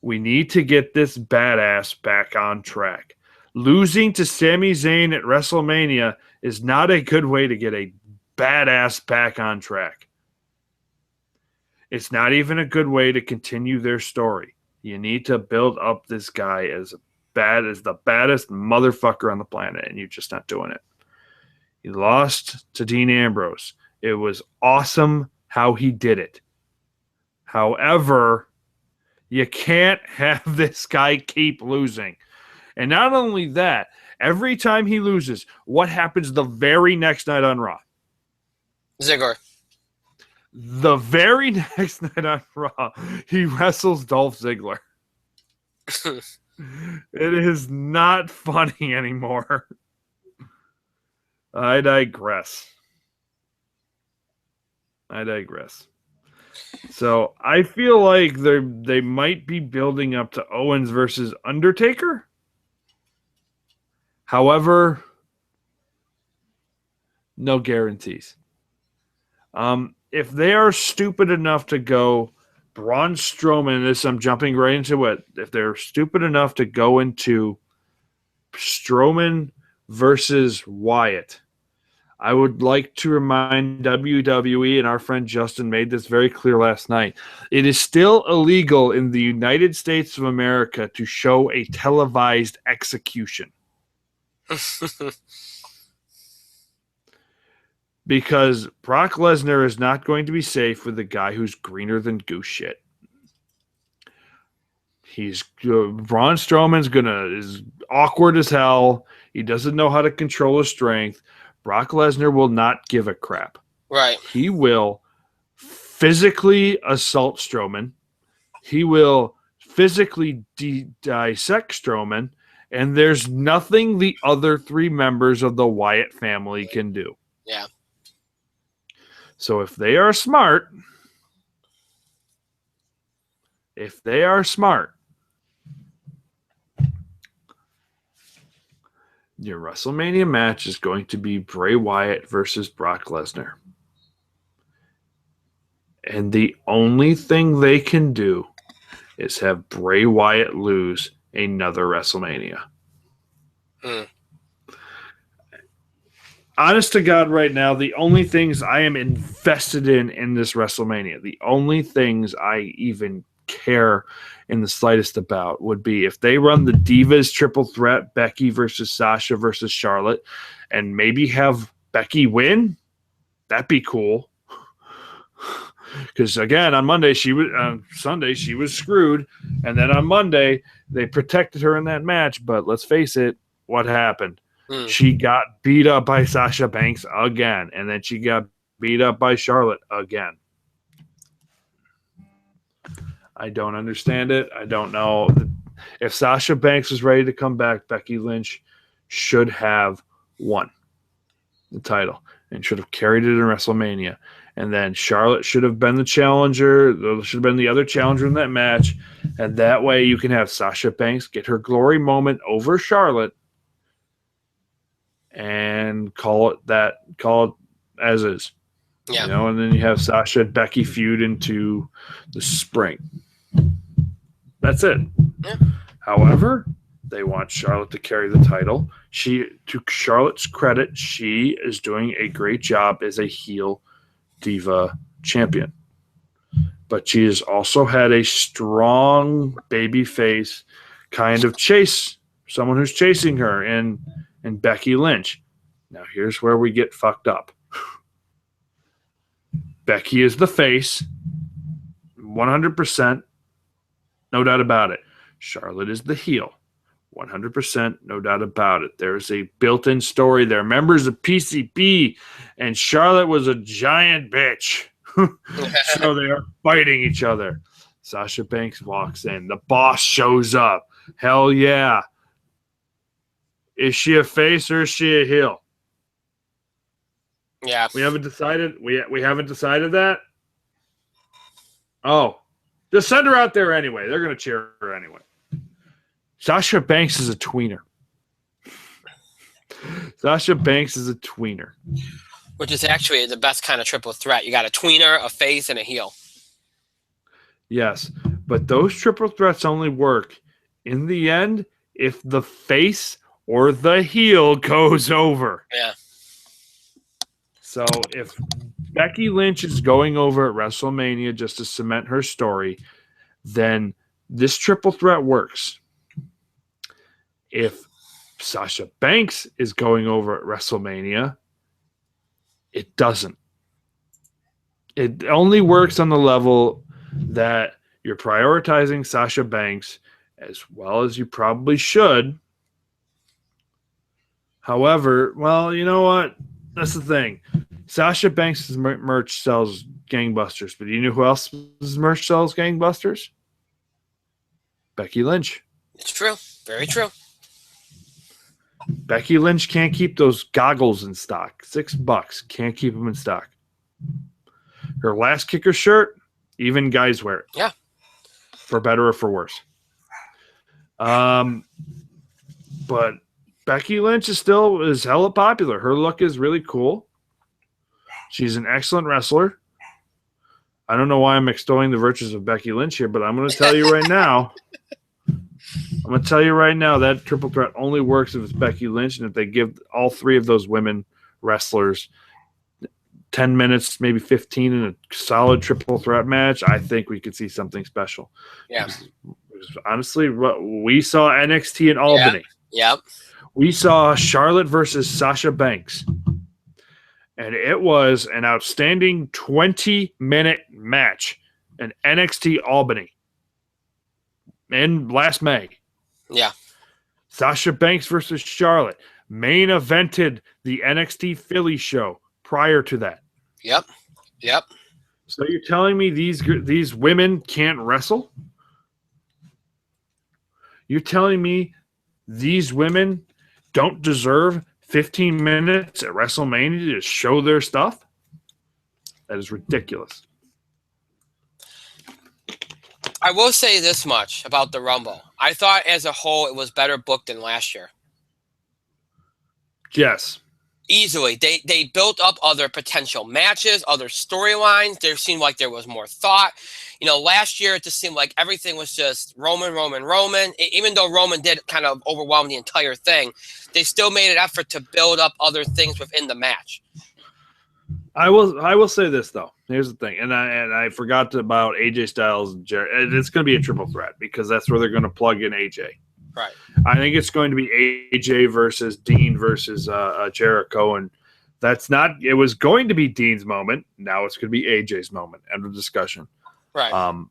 We need to get this badass back on track. Losing to Sami Zayn at WrestleMania is not a good way to get a badass back on track. It's not even a good way to continue their story. You need to build up this guy as bad as the baddest motherfucker on the planet, and you're just not doing it. He lost to Dean Ambrose. It was awesome how he did it. However, you can't have this guy keep losing. And not only that, every time he loses, what happens the very next night on Raw? Ziggler. The very next night on Raw, he wrestles Dolph Ziggler. It is not funny anymore. I digress. So I feel like they might be building up to Owens versus Undertaker. However, no guarantees. If they are stupid enough to go Braun Strowman, I'm jumping right into it. If they're stupid enough to go into Strowman versus Wyatt, I would like to remind WWE, and our friend Justin made this very clear last night, it is still illegal in the United States of America to show a televised execution. Because Brock Lesnar is not going to be safe with a guy who's greener than goose shit. Braun Strowman's is awkward as hell. He doesn't know how to control his strength. Brock Lesnar will not give a crap. Right. He will physically assault Strowman. He will physically dissect Strowman. And there's nothing the other three members of the Wyatt family can do. Yeah. So if they are smart, your WrestleMania match is going to be Bray Wyatt versus Brock Lesnar. And the only thing they can do is have Bray Wyatt lose another WrestleMania. honest to God, right now, the only things I am invested in this WrestleMania, the only things I even care in the slightest about would be if they run the Divas triple threat, Becky versus Sasha versus Charlotte, and maybe have Becky win. That'd be cool. Because again, on Sunday she was screwed, and then on Monday they protected her in that match. But let's face it, what happened? She got beat up by Sasha Banks again, and then she got beat up by Charlotte again. I don't understand it. I don't know. If Sasha Banks was ready to come back, Becky Lynch should have won the title and should have carried it in WrestleMania. And then Charlotte should have been the challenger. There should have been the other challenger in that match. And that way you can have Sasha Banks get her glory moment over Charlotte and call it as is. Yeah. You know, and then you have Sasha and Becky feud into the spring. That's it. Yeah. However, they want Charlotte to carry the title. To Charlotte's credit, she is doing a great job as a heel diva champion. But she has also had a strong baby face kind of chase, someone who's chasing her in Becky Lynch. Now, here's where we get fucked up. Becky is the face, 100%, no doubt about it. Charlotte is the heel, 100%, no doubt about it. There's a built-in story there. Members of PCB, and Charlotte was a giant bitch. So they are fighting each other. Sasha Banks walks in. The boss shows up. Hell yeah. Is she a face or is she a heel? Yeah. We haven't decided. We haven't decided that. Oh, just send her out there anyway. They're going to cheer her anyway. Sasha Banks is a tweener. Sasha Banks is a tweener. Which is actually the best kind of triple threat. You got a tweener, a face, and a heel. Yes, but those triple threats only work in the end if the face or the heel goes over. Yeah. So if Becky Lynch is going over at WrestleMania just to cement her story, then this triple threat works. If Sasha Banks is going over at WrestleMania, it doesn't. It only works on the level that you're prioritizing Sasha Banks as well as you probably should. However, well, you know what? That's the thing. Sasha Banks' merch sells gangbusters, but you know who else's merch sells gangbusters? Becky Lynch. It's true. Very true. Becky Lynch can't keep those goggles in stock. $6. Can't keep them in stock. Her last kicker shirt, even guys wear it. Yeah. For better or for worse. But Becky Lynch is hella popular. Her look is really cool. She's an excellent wrestler. I don't know why I'm extolling the virtues of Becky Lynch here, but I'm going to tell you right now. I'm going to tell you right now that triple threat only works if it's Becky Lynch, and if they give all three of those women wrestlers 10 minutes, maybe 15 in a solid triple threat match, I think we could see something special. Yeah. Honestly, we saw NXT in Albany. Yep. We saw Charlotte versus Sasha Banks. And it was an outstanding 20-minute match in NXT Albany in last May. Yeah. Sasha Banks versus Charlotte main evented the NXT Philly show prior to that. Yep. Yep. So you're telling me these women can't wrestle? You're telling me these women don't deserve 15 minutes at WrestleMania to show their stuff? That is ridiculous. I will say this much about the Rumble. I thought as a whole it was better booked than last year. Yes. Easily. They built up other potential matches, other storylines. There seemed like there was more thought. Last year it just seemed like everything was just Roman, Roman, Roman. Even though Roman did kind of overwhelm the entire thing, they still made an effort to build up other things within the match. I will say this though. Here's the thing, and I forgot about AJ Styles and Jarrett. It's going to be a triple threat because that's where they're going to plug in AJ. Right. I think it's going to be AJ versus Dean versus Jericho, and that's not. It was going to be Dean's moment. Now it's going to be AJ's moment. End of discussion. Right.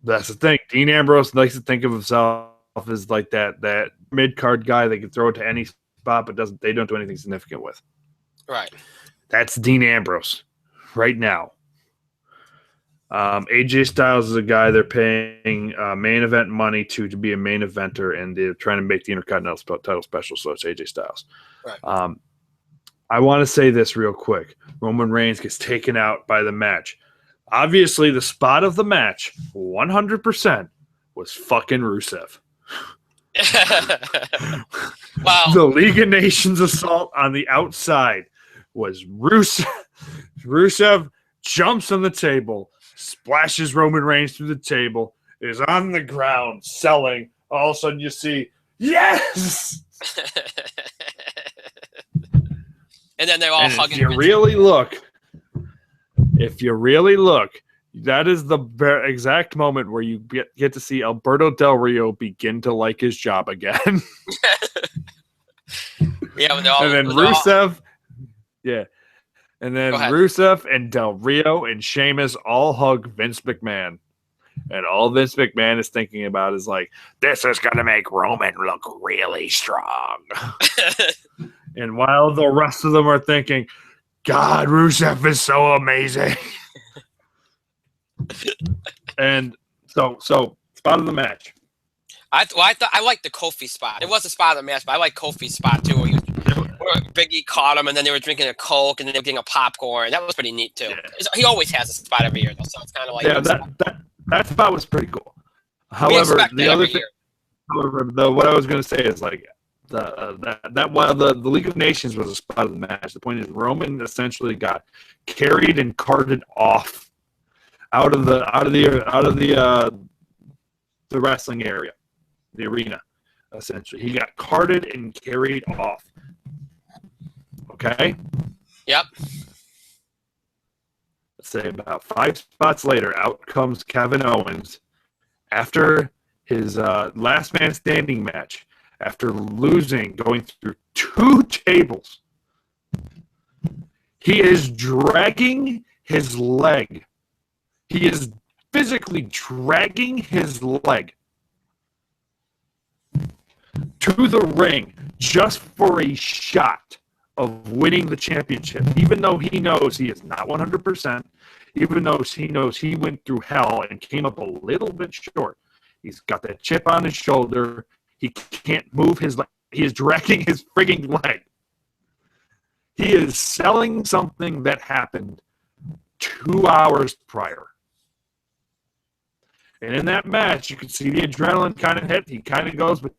That's the thing. Dean Ambrose likes to think of himself as like that mid card guy they can throw it to any spot, but they don't do anything significant with. Right. That's Dean Ambrose right now. AJ Styles is a guy they're paying main event money to be a main eventer, and they're trying to make the Intercontinental title special, so it's AJ Styles. Right. I want to say this real quick. Roman Reigns gets taken out by the match. Obviously, the spot of the match, 100%, was fucking Rusev. Wow. The League of Nations assault on the outside was Rusev. Rusev jumps on the table, splashes Roman Reigns through the table, is on the ground selling. All of a sudden you see, yes! And then they're all hugging. If you really look, that is the exact moment where you get to see Alberto Del Rio begin to like his job again. Yeah, when they're all, and then Rusev, yeah. And then Rusev and Del Rio and Sheamus all hug Vince McMahon. And all Vince McMahon is thinking about is like, this is going to make Roman look really strong. And while the rest of them are thinking, God, Rusev is so amazing. And so spot of the match. I liked the Kofi spot. It was a spot of the match, but I like Kofi's spot too. Where Biggie caught him, and then they were drinking a Coke, and then they were getting a popcorn. That was pretty neat too. Yeah. He always has a spot every year, though, so it's kind of like that spot was pretty cool. However, the other thing, what I was going to say is like that while the League of Nations was a spot of the match, the point is Roman essentially got carried and carted off out of the wrestling area, the arena. Essentially, he got carted and carried off. Okay. Yep. Let's say about 5 spots later, out comes Kevin Owens after his last man standing match. After losing, going through 2 tables, he is dragging his leg. He is physically dragging his leg to the ring just for a shot of winning the championship, even though he knows he is not 100%, even though he knows he went through hell and came up a little bit short. He's got that chip on his shoulder. He can't move his leg. He is dragging his frigging leg. He is selling something that happened 2 hours prior. And in that match, you could see the adrenaline kind of hit. He kind of goes, but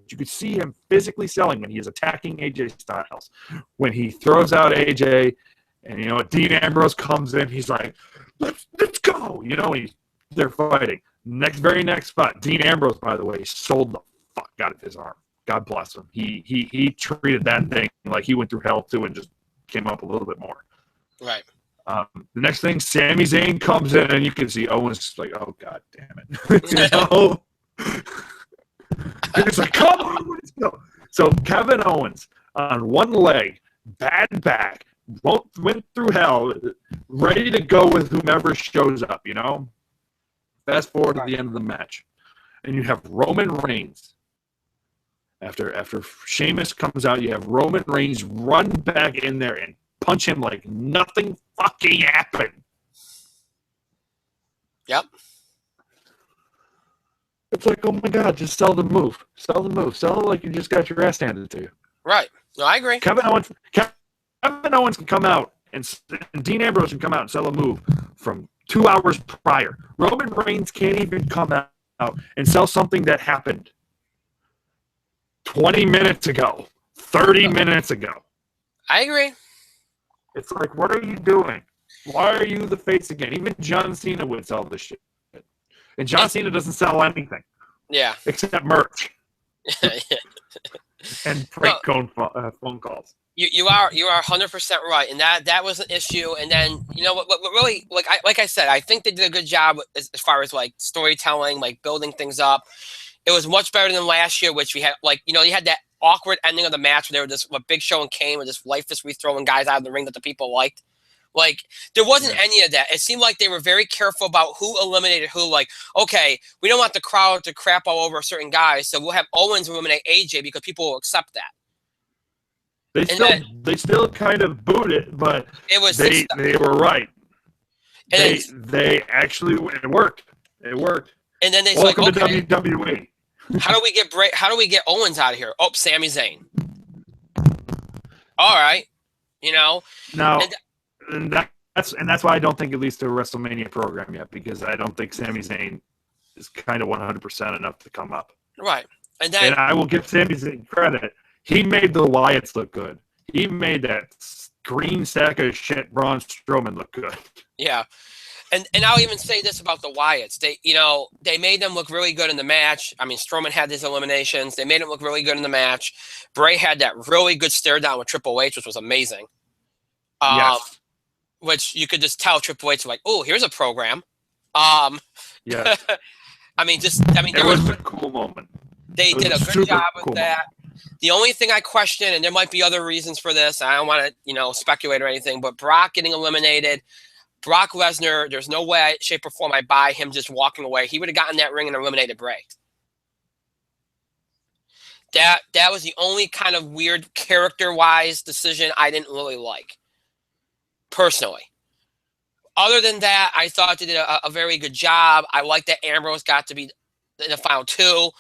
you could see him physically selling when he is attacking AJ Styles. When he throws out AJ, and Dean Ambrose comes in, he's like, "Let's go!" They're fighting. Very next spot, Dean Ambrose, by the way, sold the fuck out of his arm. God bless him. He treated that thing like he went through hell too, and just came up a little bit more. Right. The next thing, Sami Zayn comes in, and you can see Owens like, "Oh God damn it!" He's like, "Come on, let's go." So Kevin Owens on one leg, bad back, went through hell, ready to go with whomever shows up. Fast forward to the end of the match, and you have Roman Reigns. After Sheamus comes out, you have Roman Reigns run back in there and punch him like nothing fucking happened. Yep. It's like, oh my God, just sell the move. Sell the move. Sell it like you just got your ass handed to you. Right. No, I agree. Kevin Owens can come out, and Dean Ambrose can come out and sell a move from 2 hours prior. Roman Reigns can't even come out and sell something that happened 20 minutes ago, 30 minutes ago. I agree. It's like, what are you doing? Why are you the face again? Even John Cena would sell this shit. And John Cena doesn't sell anything. Yeah. Except merch. And prank phone calls. You are 100% right, and that was an issue. And then what really, like I said, I think they did a good job as far as like storytelling, like building things up. It was much better than last year, which we had you had that awkward ending of the match where they were just Big Show and Kane were just lifelessly throwing guys out of the ring that the people liked. Like, there wasn't any of that. It seemed like they were very careful about who eliminated who. Like, okay, we don't want the crowd to crap all over certain guys, so we'll have Owens eliminate AJ because people will accept that. They still kind of booed it, but they were right. They actually, it worked. It worked. And then they welcome to WWE. How do we get Owens out of here? Oh, Sami Zayn. All right, Now, and that's why I don't think it leads to a WrestleMania program yet, because I don't think Sami Zayn is kind of 100% enough to come up. Right, and I will give Sami Zayn credit. He made the Wyatts look good. He made that green sack of shit Braun Strowman look good. Yeah. And I'll even say this about the Wyatts. They made them look really good in the match. I mean, Strowman had his eliminations. They made him look really good in the match. Bray had that really good stare down with Triple H, which was amazing. Yes. Which you could just tell Triple H was like, oh, here's a program. Yeah. It was a cool moment. They did a good job with that. The only thing I question, and there might be other reasons for this, I don't want to, speculate or anything, but Brock getting eliminated, Brock Lesnar, there's no way, shape, or form I buy him just walking away. He would have gotten that ring and eliminated Bray. That was the only kind of weird character-wise decision I didn't really like, personally. Other than that, I thought they did a very good job. I like that Ambrose got to be in the final two.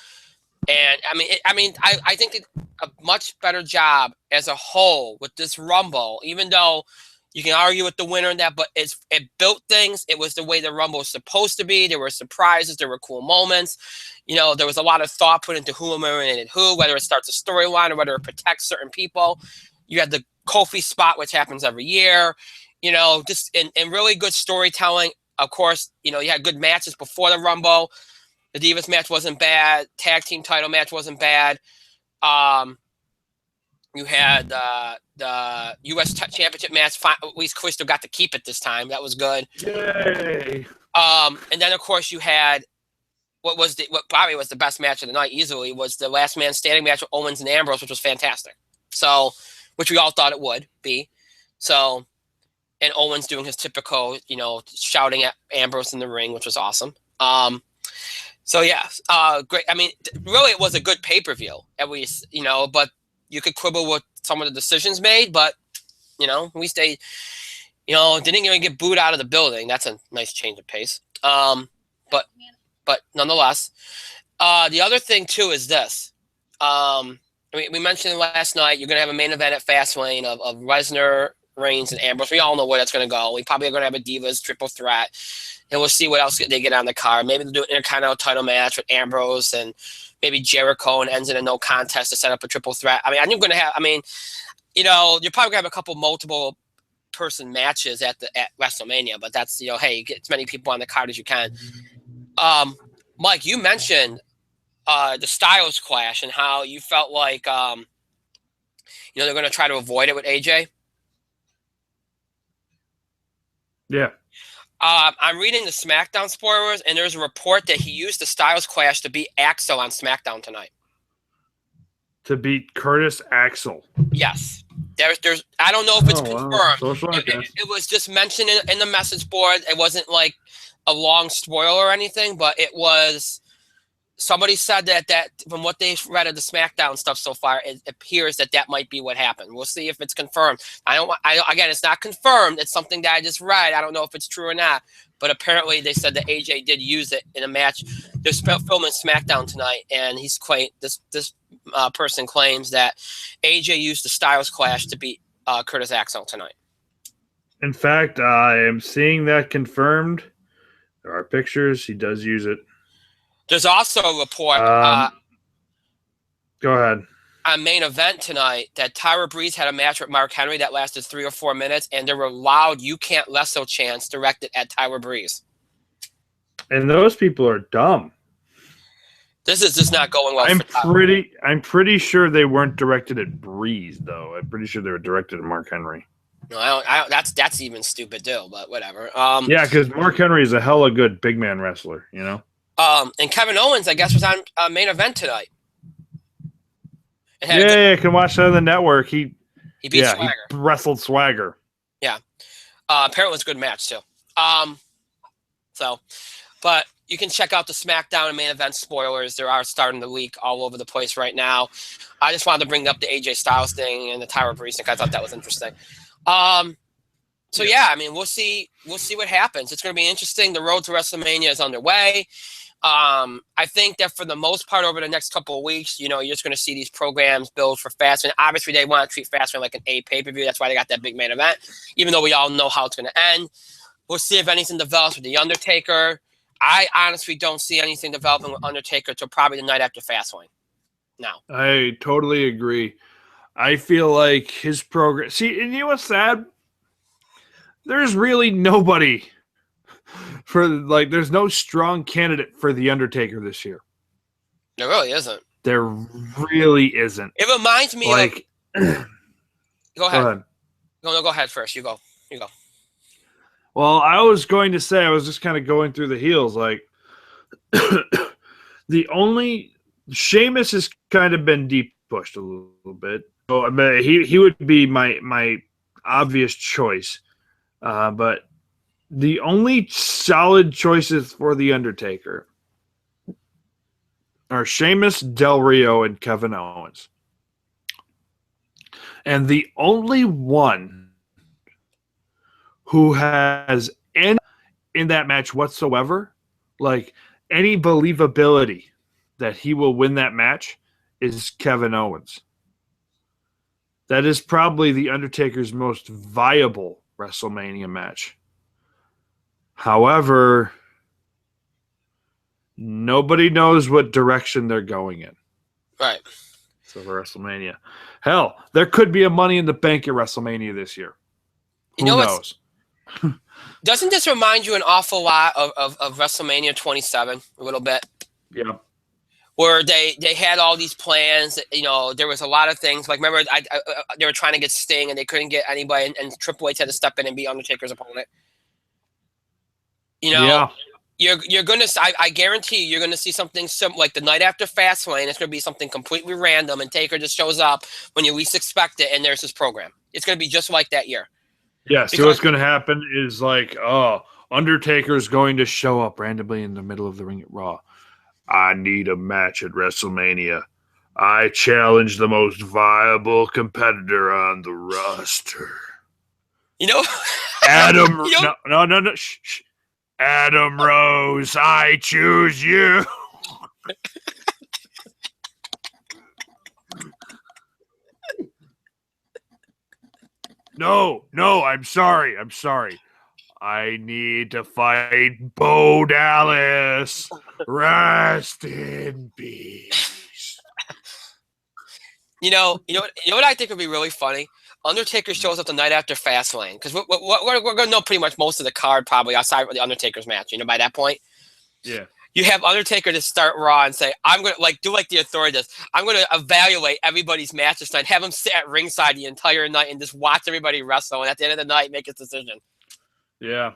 And I think they did a much better job as a whole with this Rumble, even though you can argue with the winner and that, but it built things. It was the way the Rumble was supposed to be. There were surprises. There were cool moments. There was a lot of thought put into who eliminated who, whether it starts a storyline or whether it protects certain people. You had the Kofi spot, which happens every year. Just in really good storytelling. Of course, you had good matches before the Rumble. The Divas match wasn't bad. Tag team title match wasn't bad. You had the U.S. Championship match. At least Chris got to keep it this time. That was good. Yay! And then of course you had what probably was the best match of the night easily was the last man standing match with Owens and Ambrose, which was fantastic. So, which we all thought it would be. So, and Owens doing his typical, shouting at Ambrose in the ring, which was awesome. So yeah, great. I mean, really, it was a good pay-per-view, at least, but you could quibble with some of the decisions made, but, at least they, didn't even get booed out of the building. That's a nice change of pace. But nonetheless, the other thing too is this. We mentioned it last night, you're going to have a main event at Fastlane of Lesnar, Reigns, and Ambrose. We all know where that's going to go. We probably are going to have a Divas triple threat. And we'll see what else they get on the card. Maybe they'll do an Intercontinental title match with Ambrose and maybe Jericho and ends in a no contest to set up a triple threat. I mean, you're probably going to have a couple multiple person matches at WrestleMania, but that's, hey, get as many people on the card as you can. Mike, you mentioned the Styles Clash and how you felt like, they're going to try to avoid it with AJ. Yeah. I'm reading the SmackDown spoilers, and there's a report that he used the Styles Clash to beat Axel on SmackDown tonight. To beat Curtis Axel. Yes. There's. I don't know if it's confirmed. It was just mentioned in the message board. It wasn't like a long spoiler or anything, but it was. Somebody said that from what they've read of the SmackDown stuff so far, it appears that might be what happened. We'll see if it's confirmed. Again, it's not confirmed. It's something that I just read. I don't know if it's true or not, but apparently they said that AJ did use it in a match. They're filming SmackDown tonight, and this person claims that AJ used the Styles Clash to beat Curtis Axel tonight. In fact, I am seeing that confirmed. There are pictures. He does use it. There's also a report. Go ahead. on Main Event tonight that Tyra Breeze had a match with Mark Henry that lasted 3 or 4 minutes, and there were loud "You Can't Lesso" chants directed at Tyra Breeze. And those people are dumb. This is just not going well. I'm pretty sure they weren't directed at Breeze, though. I'm pretty sure they were directed at Mark Henry. No, I don't, that's even stupid too, but whatever. Yeah, because Mark Henry is a hella good big man wrestler, you know. And Kevin Owens, I guess, was on Main Event tonight. Yeah, you can watch that on the network. He beat Swagger. He wrestled Swagger. Yeah. Apparently it was a good match too. But you can check out the SmackDown and Main Event spoilers. There are starting to leak all over the place right now. I just wanted to bring up the AJ Styles thing and the Tyra Breeze thing. I thought that was interesting. Yeah, I mean, we'll see what happens. It's going to be interesting. The road to WrestleMania is underway. I think that for the most part over the next couple of weeks, you're just going to see these programs build for Fastlane. Obviously, they want to treat Fastlane like an A pay-per-view. That's why they got that big main event, even though we all know how it's going to end. We'll see if anything develops with The Undertaker. I honestly don't see anything developing with Undertaker until probably the night after Fastlane. Now, I totally agree. I feel like his program. See, and you know what's sad? There's really nobody there's no strong candidate for The Undertaker this year. There really isn't. There really isn't. It reminds me of. Go ahead. Go ahead first. You go. Well, I was going to say, I was just kind of going through the heels. Like, the only Sheamus has kind of been deep pushed a little bit. So I mean, he would be my obvious choice. But the only solid choices for The Undertaker are Sheamus, Del Rio, and Kevin Owens. And the only one who has any in that match whatsoever, like any believability that he will win that match, is Kevin Owens. That is probably The Undertaker's most viable WrestleMania match. However, nobody knows what direction they're going in. Right. So for WrestleMania. Hell, there could be a Money in the Bank at WrestleMania this year. Who knows? Doesn't this remind you an awful lot of WrestleMania 27 a little bit? Yeah. Where they had all these plans. There was a lot of things. Like, remember, they were trying to get Sting, and they couldn't get anybody, and Triple H had to step in and be Undertaker's opponent. Yeah. You're gonna. I guarantee you're gonna see something like the night after Fastlane. It's gonna be something completely random, and Taker just shows up when you least expect it, and there's his program. It's gonna be just like that year. Yeah. So what's gonna happen is Undertaker's going to show up randomly in the middle of the ring at Raw. I need a match at WrestleMania. I challenge the most viable competitor on the roster. Adam. No. Shh. Adam Rose, I choose you. No, I'm sorry. I need to fight Bo Dallas. Rest in peace. You know what I think would be really funny? Undertaker shows up the night after Fastlane, because we're going to know pretty much most of the card probably outside of the Undertaker's match. By that point, yeah, you have Undertaker to start Raw and say, "I'm going to do like the Authority does. I'm going to evaluate everybody's matches tonight. Have him sit at ringside the entire night and just watch everybody wrestle, and at the end of the night, make his decision." Yeah,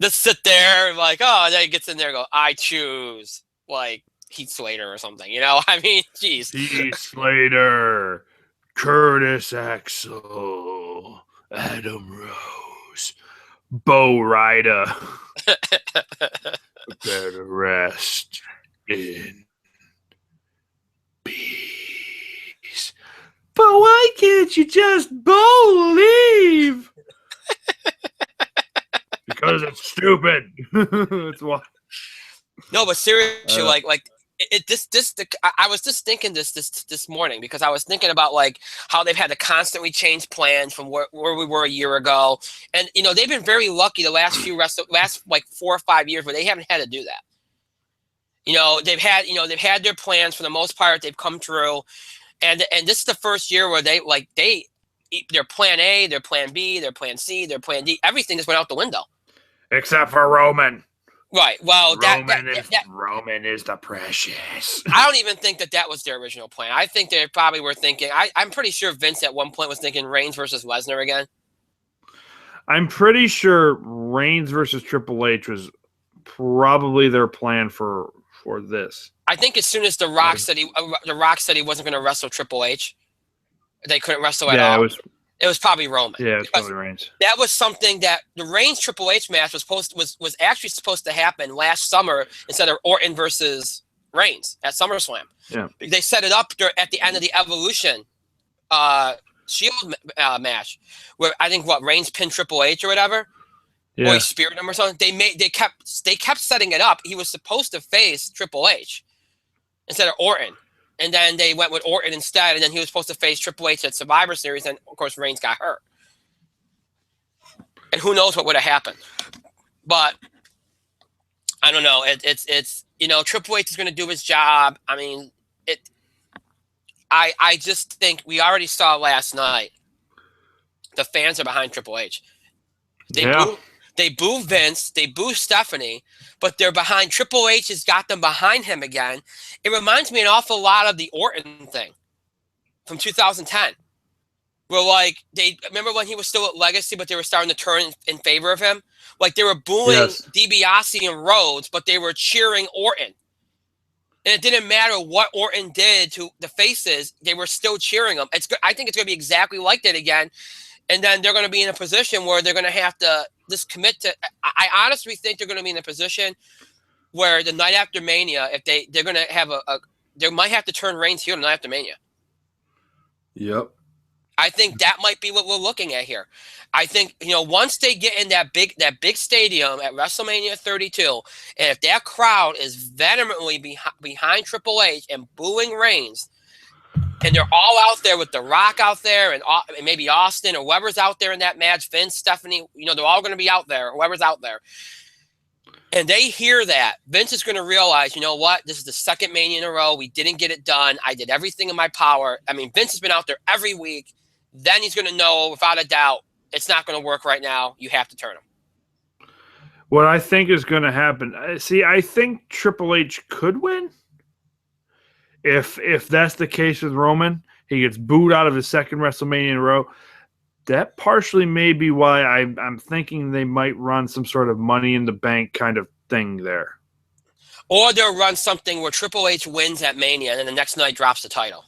just sit there and then he gets in there and go, "I choose Heath Slater or something." I mean, geez, Heath Slater. Curtis Axel, Adam Rose, Bo Ryder. Better rest in peace. But why can't you just believe? Because it's stupid. That's why. No, but seriously, I was just thinking this morning, because I was thinking about how they've had to constantly change plans from where we were a year ago, and they've been very lucky the last 4 or 5 years where they haven't had to do that. They've had their plans for the most part. They've come true. And this is the first year where their plan A, their plan B, their plan C, their plan D, everything just went out the window. Except for Roman. Right. Well, Roman is the precious. I don't even think that was their original plan. I think they probably were thinking. I'm pretty sure Vince at one point was thinking Reigns versus Lesnar again. I'm pretty sure Reigns versus Triple H was probably their plan for this. I think as soon as The Rock said he wasn't going to wrestle Triple H, they couldn't wrestle at all. It was probably Roman. Yeah, it was probably Reigns. That was something that the Reigns Triple H match was actually supposed to happen last summer instead of Orton versus Reigns at SummerSlam. Yeah, they set it up at the end of the Evolution Shield match, where I think Reigns pinned Triple H or whatever, or he speared him or something. They kept setting it up. He was supposed to face Triple H instead of Orton. And then they went with Orton instead, and then he was supposed to face Triple H at Survivor Series, and of course Reigns got hurt. And who knows what would have happened. But I don't know. It's Triple H is going to do his job. I mean, I just think we already saw last night the fans are behind Triple H. They boo Vince, they boo Stephanie, but they're behind. Triple H has got them behind him again. It reminds me an awful lot of the Orton thing from 2010. Where they remember when he was still at Legacy, but they were starting to turn in favor of him. Like they were booing DiBiase and Rhodes, but they were cheering Orton. And it didn't matter what Orton did to the faces; they were still cheering him. I think it's going to be exactly like that again. And then they're going to be in a position where they're going to have to just commit to. I honestly think they're going to be in a position where the night after Mania, if they're going to have they might have to turn Reigns heel the night after Mania. Yep. I think that might be what we're looking at here. I think once they get in that big stadium at WrestleMania 32, and if that crowd is vehemently behind Triple H and booing Reigns. And they're all out there with The Rock out there and maybe Austin or whoever's out there in that match, Vince, Stephanie, they're all going to be out there, whoever's out there. And they hear that. Vince is going to realize, you know what? This is the second Mania in a row. We didn't get it done. I did everything in my power. I mean, Vince has been out there every week. Then he's going to know without a doubt it's not going to work right now. You have to turn him. What I think is going to happen, I think Triple H could win. If that's the case with Roman, he gets booed out of his second WrestleMania in a row. That partially may be why I'm thinking they might run some sort of Money in the Bank kind of thing there. Or they'll run something where Triple H wins at Mania and then the next night drops the title.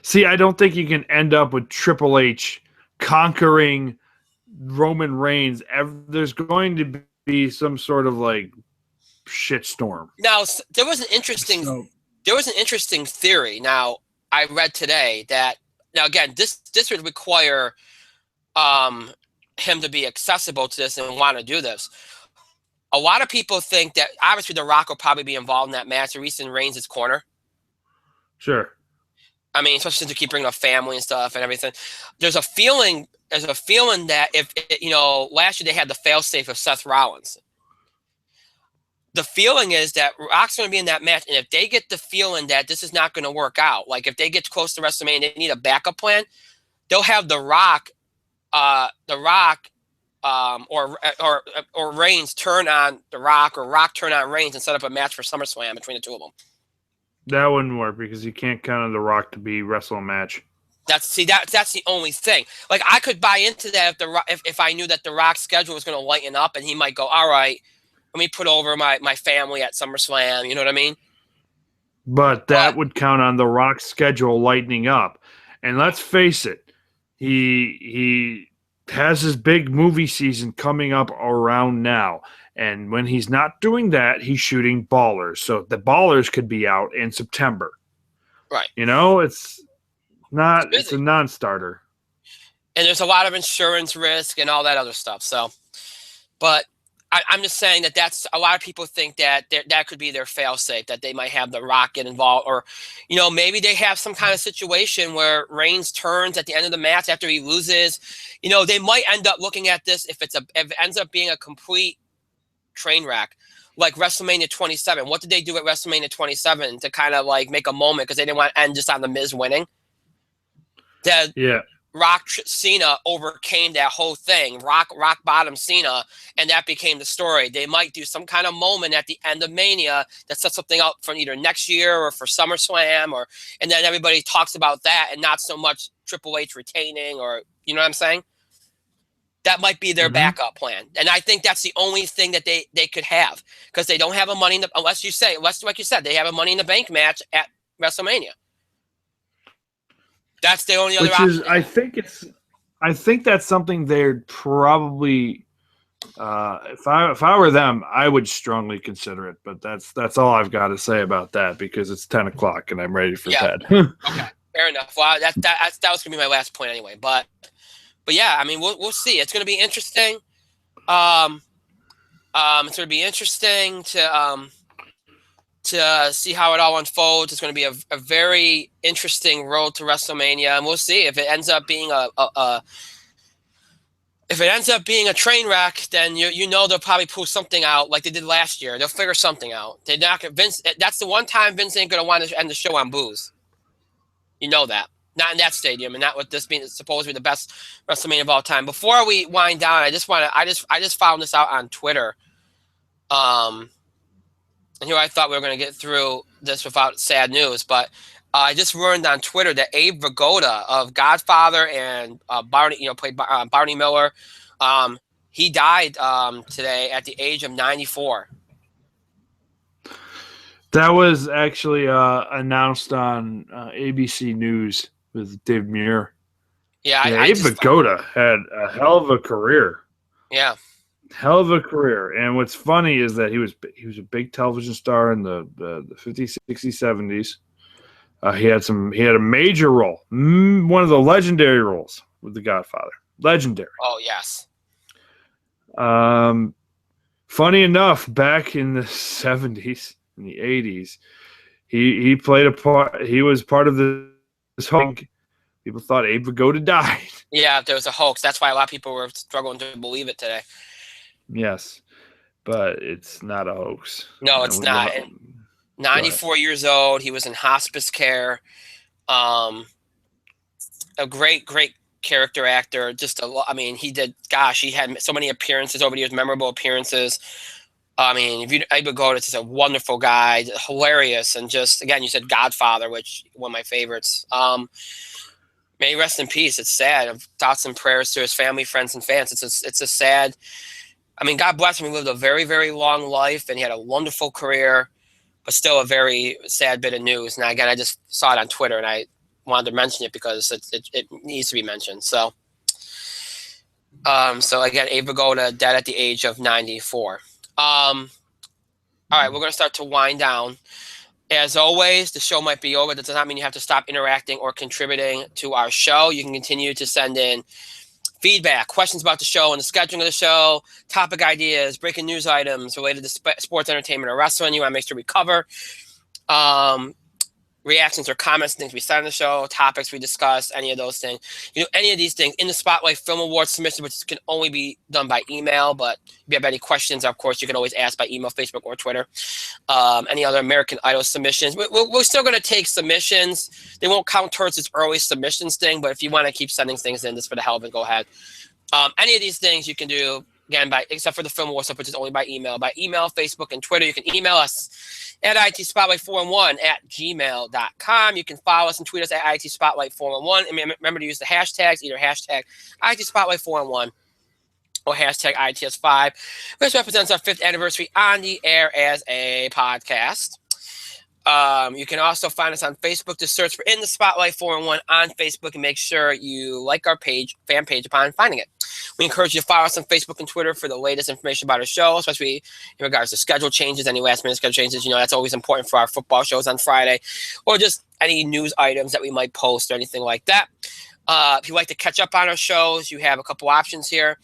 See, I don't think you can end up with Triple H conquering Roman Reigns. There's going to be some sort of shitstorm. Now, there was an interesting theory. Now, I read today that again, this would require him to be accessible to this and want to do this. A lot of people think that obviously The Rock will probably be involved in that match, at least in Reigns' corner. Sure. I mean, especially since you keep bringing up family and stuff and everything. There's a feeling that if last year they had the failsafe of Seth Rollins. The feeling is that Rock's going to be in that match, and if they get the feeling that this is not going to work out, like if they get close to WrestleMania, they need a backup plan. They'll have The Rock, or Reigns turn on The Rock, or Rock turn on Reigns and set up a match for SummerSlam between the two of them. That wouldn't work because you can't count on The Rock to be wrestle a match. That's the only thing. Like I could buy into that if I knew that The Rock's schedule was going to lighten up, and he might go, all right, let me put over my family at SummerSlam. You know what I mean? But that would count on The Rock's schedule lightening up. And let's face it, he has his big movie season coming up around now. And when he's not doing that, he's shooting Ballers. So the Ballers could be out in September. Right. It's a non-starter. And there's a lot of insurance risk and all that other stuff. So, but I'm just saying that's a lot of people think that that could be their fail-safe, that they might have The Rock get involved, or, maybe they have some kind of situation where Reigns turns at the end of the match after he loses. They might end up looking at this if it ends up being a complete train wreck, like WrestleMania 27. What did they do at WrestleMania 27 to kind of like make a moment because they didn't want to end just on the Miz winning? Yeah. Rock Cena overcame that whole thing, rock bottom Cena, and that became the story. They might do some kind of moment at the end of Mania that sets something up for either next year or for SummerSlam, and then everybody talks about that and not so much Triple H retaining, or you know what I'm saying? That might be their backup plan, and I think that's the only thing that they could have because they don't have a money in the unless like you said they have a Money in the Bank match at WrestleMania. That's the only other option. I think that's something they'd probably. If I were them, I would strongly consider it. But that's all I've got to say about that because it's 10 o'clock and I'm ready for bed. Okay, fair enough. Well, that was gonna be my last point anyway. But yeah, I mean, we'll see. It's gonna be interesting. It's gonna be interesting to see how it all unfolds. It's going to be a very interesting road to WrestleMania, and we'll see if it ends up being a train wreck. Then they'll probably pull something out like they did last year. They'll figure something out. They're not Vince. That's the one time Vince ain't going to want to end the show on booze. You know that. Not in that stadium, and not with this being supposed to be the best WrestleMania of all time. Before we wind down, I just found this out on Twitter. And here I thought we were going to get through this without sad news, but I just learned on Twitter that Abe Vigoda of Godfather and Barney, played Barney Miller, he died today at the age of 94. That was actually announced on ABC News with Dave Muir. Yeah, Abe Vigoda had a hell of a career. Yeah. Hell of a career. And what's funny is that he was a big television star in the 50s, 60s, 70s. He had a major role, one of the legendary roles with The Godfather. Legendary. Oh, yes. Funny enough, back in the 70s, in the 80s, he played a part. He was part of this hoax. People thought Abe Vigoda died. Yeah, there was a hoax. That's why a lot of people were struggling to believe it today. Yes, but it's not a hoax. No, it's not. 94 years old. He was in hospice care. A great character actor. He had so many appearances over the years, memorable appearances. Abe Vigoda is just a wonderful guy, hilarious, and just, again, you said Godfather, which one of my favorites. May he rest in peace. It's sad. Thoughts and prayers to his family, friends, and fans. It's a sad. God bless him. He lived a very, very long life, and he had a wonderful career, but still a very sad bit of news. Now, again, I just saw it on Twitter, and I wanted to mention it because it needs to be mentioned. So again, Abe Vigoda dead at the age of 94. All right, we're going to start to wind down. As always, the show might be over. That does not mean you have to stop interacting or contributing to our show. You can continue to send in feedback, questions about the show and the scheduling of the show, topic ideas, breaking news items related to sports, entertainment, or wrestling you want to make sure we cover. Reactions or comments, things we said on the show, topics we discussed, any of those things. Any of these things in the Spotlight Film Awards submission, which can only be done by email. But if you have any questions, of course, you can always ask by email, Facebook, or Twitter. Any other American Idol submissions. We're still going to take submissions. They won't count towards this early submissions thing, but if you want to keep sending things in just for the hell of it, go ahead. Any of these things you can do, again, except for the Film Awards stuff, which is only by email. By email, Facebook, and Twitter, you can email us at itspotlight411@gmail.com. You can follow us and tweet us at itspotlight411. And remember to use the hashtags, either hashtag itspotlight411 or hashtag ITS5, which represents our 5th anniversary on the air as a podcast. You can also find us on Facebook. To search for In the Spotlight 411 on Facebook and make sure you like our fan page upon finding it. We encourage you to follow us on Facebook and Twitter for the latest information about our show, especially in regards to schedule changes, any last-minute schedule changes. That's always important for our football shows on Friday, or just any news items that we might post or anything like that. If you'd like to catch up on our shows, you have a couple options here.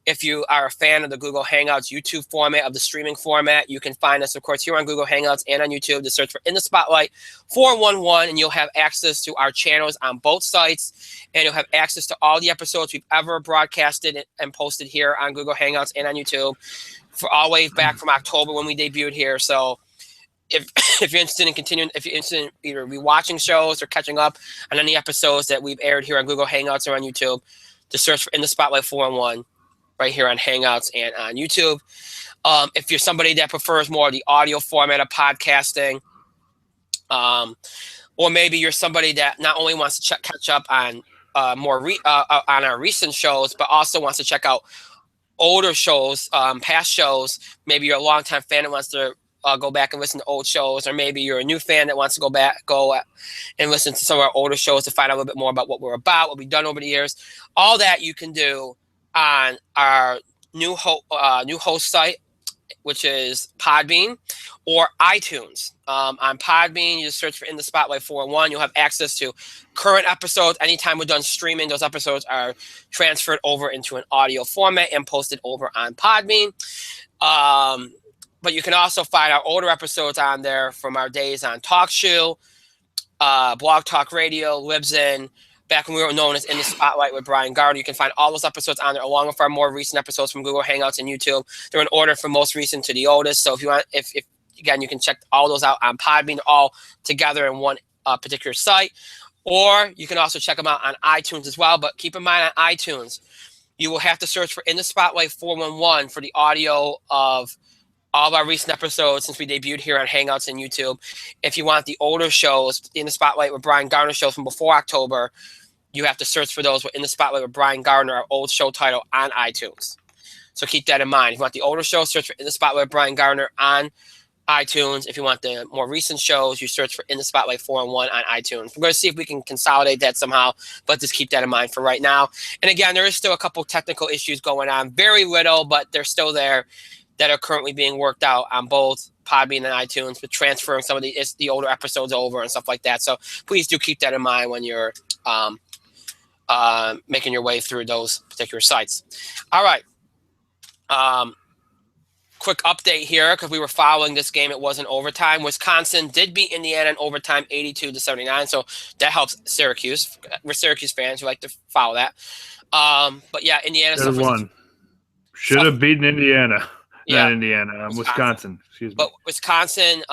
If you are a fan of the Google Hangouts YouTube format, of the streaming format, you can find us, of course, here on Google Hangouts and on YouTube. To search for In the Spotlight 411, and you'll have access to our channels on both sites, and you'll have access to all the episodes we've ever broadcasted and posted here on Google Hangouts and on YouTube for all the way back from October when we debuted here. So if you're interested in continuing, if you're interested in either rewatching shows or catching up on any episodes that we've aired here on Google Hangouts or on YouTube, just search for In the Spotlight 411 right here on Hangouts and on YouTube. If you're somebody that prefers more of the audio format of podcasting, or maybe you're somebody that not only wants to catch up on on our recent shows, but also wants to check out older shows, past shows. Maybe you're a longtime fan that wants to go back and listen to old shows, or maybe you're a new fan that wants to go and listen to some of our older shows to find out a little bit more about what we're about, what we've done over the years. All that you can do on our new host site, which is Podbean or iTunes. On Podbean, you just search for In the Spotlight 411. You'll have access to current episodes. Anytime we're done streaming, those episodes are transferred over into an audio format and posted over on Podbean. But you can also find our older episodes on there from our days on TalkShoe, Blog Talk Radio, Libsyn, back when we were known as In the Spotlight with Brian Gardner. You can find all those episodes on there, along with our more recent episodes from Google Hangouts and YouTube. They're in order from most recent to the oldest. So if you want, if again, you can check all those out on Podbean, all together in one particular site. Or you can also check them out on iTunes as well. But keep in mind, on iTunes, you will have to search for In the Spotlight 411 for the audio of all of our recent episodes since we debuted here on Hangouts and YouTube. If you want the older shows, In the Spotlight with Brian Gardner shows from before October, you have to search for those with In the Spotlight with Brian Gardner, our old show title, on iTunes. So keep that in mind. If you want the older shows, search for In the Spotlight with Brian Gardner on iTunes. If you want the more recent shows, you search for In the Spotlight 411 on iTunes. We're going to see if we can consolidate that somehow, but just keep that in mind for right now. And again, there is still a couple technical issues going on. Very little, but they're still there, that are currently being worked out on both Podbean and iTunes, with transferring some of the older episodes over and stuff like that. So please do keep that in mind when you're making your way through those particular sites. All right. Quick update here, because we were following this game. It was in overtime. Wisconsin did beat Indiana in overtime 82-79, so that helps Syracuse. We're Syracuse fans. We like to follow that. But yeah, Indiana should have beaten Indiana. Yeah, not Indiana, Wisconsin. Excuse me. But Wisconsin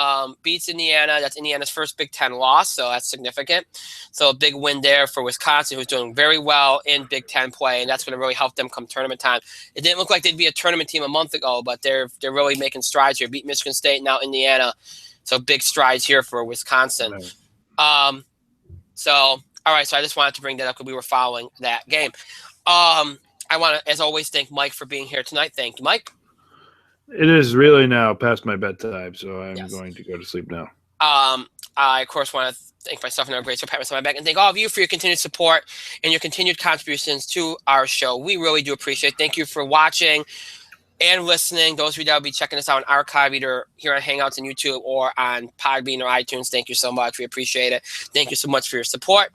beats Indiana. That's Indiana's first Big Ten loss, so that's significant. So a big win there for Wisconsin, who's doing very well in Big Ten play, and that's going to really help them come tournament time. It didn't look like they'd be a tournament team a month ago, but they're really making strides here. Beat Michigan State, now Indiana. So big strides here for Wisconsin. Right. So all right, so I just wanted to bring that up because we were following that game. I want to, as always, thank Mike for being here tonight. Thank you, Mike. It is really now past my bedtime, so I'm going to go to sleep now. I, of course, want to thank myself and our great pat myself on my back, and thank all of you for your continued support and your continued contributions to our show. We really do appreciate it. Thank you for watching and listening. Those of you that will be checking us out on archive, either here on Hangouts and YouTube or on Podbean or iTunes, thank you so much. We appreciate it. Thank you so much for your support.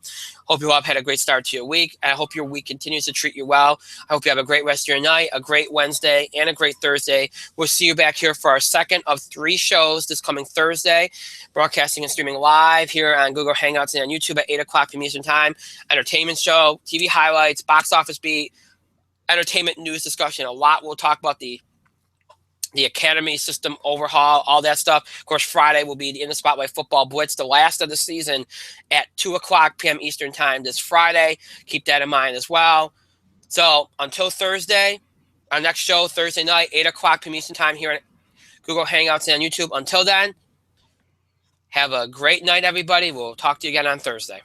Hope you all have had a great start to your week. And I hope your week continues to treat you well. I hope you have a great rest of your night, a great Wednesday, and a great Thursday. We'll see you back here for our second of 3 shows this coming Thursday, broadcasting and streaming live here on Google Hangouts and on YouTube at 8 o'clock p.m. Eastern Time. Entertainment show, TV highlights, box office beat, entertainment news discussion. A lot. We'll talk about the academy system overhaul, all that stuff. Of course, Friday will be the In the Spotlight Football Blitz, the last of the season, at 2 o'clock p.m. Eastern Time this Friday. Keep that in mind as well. So until Thursday, our next show, Thursday night, 8 o'clock p.m. Eastern Time here on Google Hangouts and on YouTube. Until then, have a great night, everybody. We'll talk to you again on Thursday.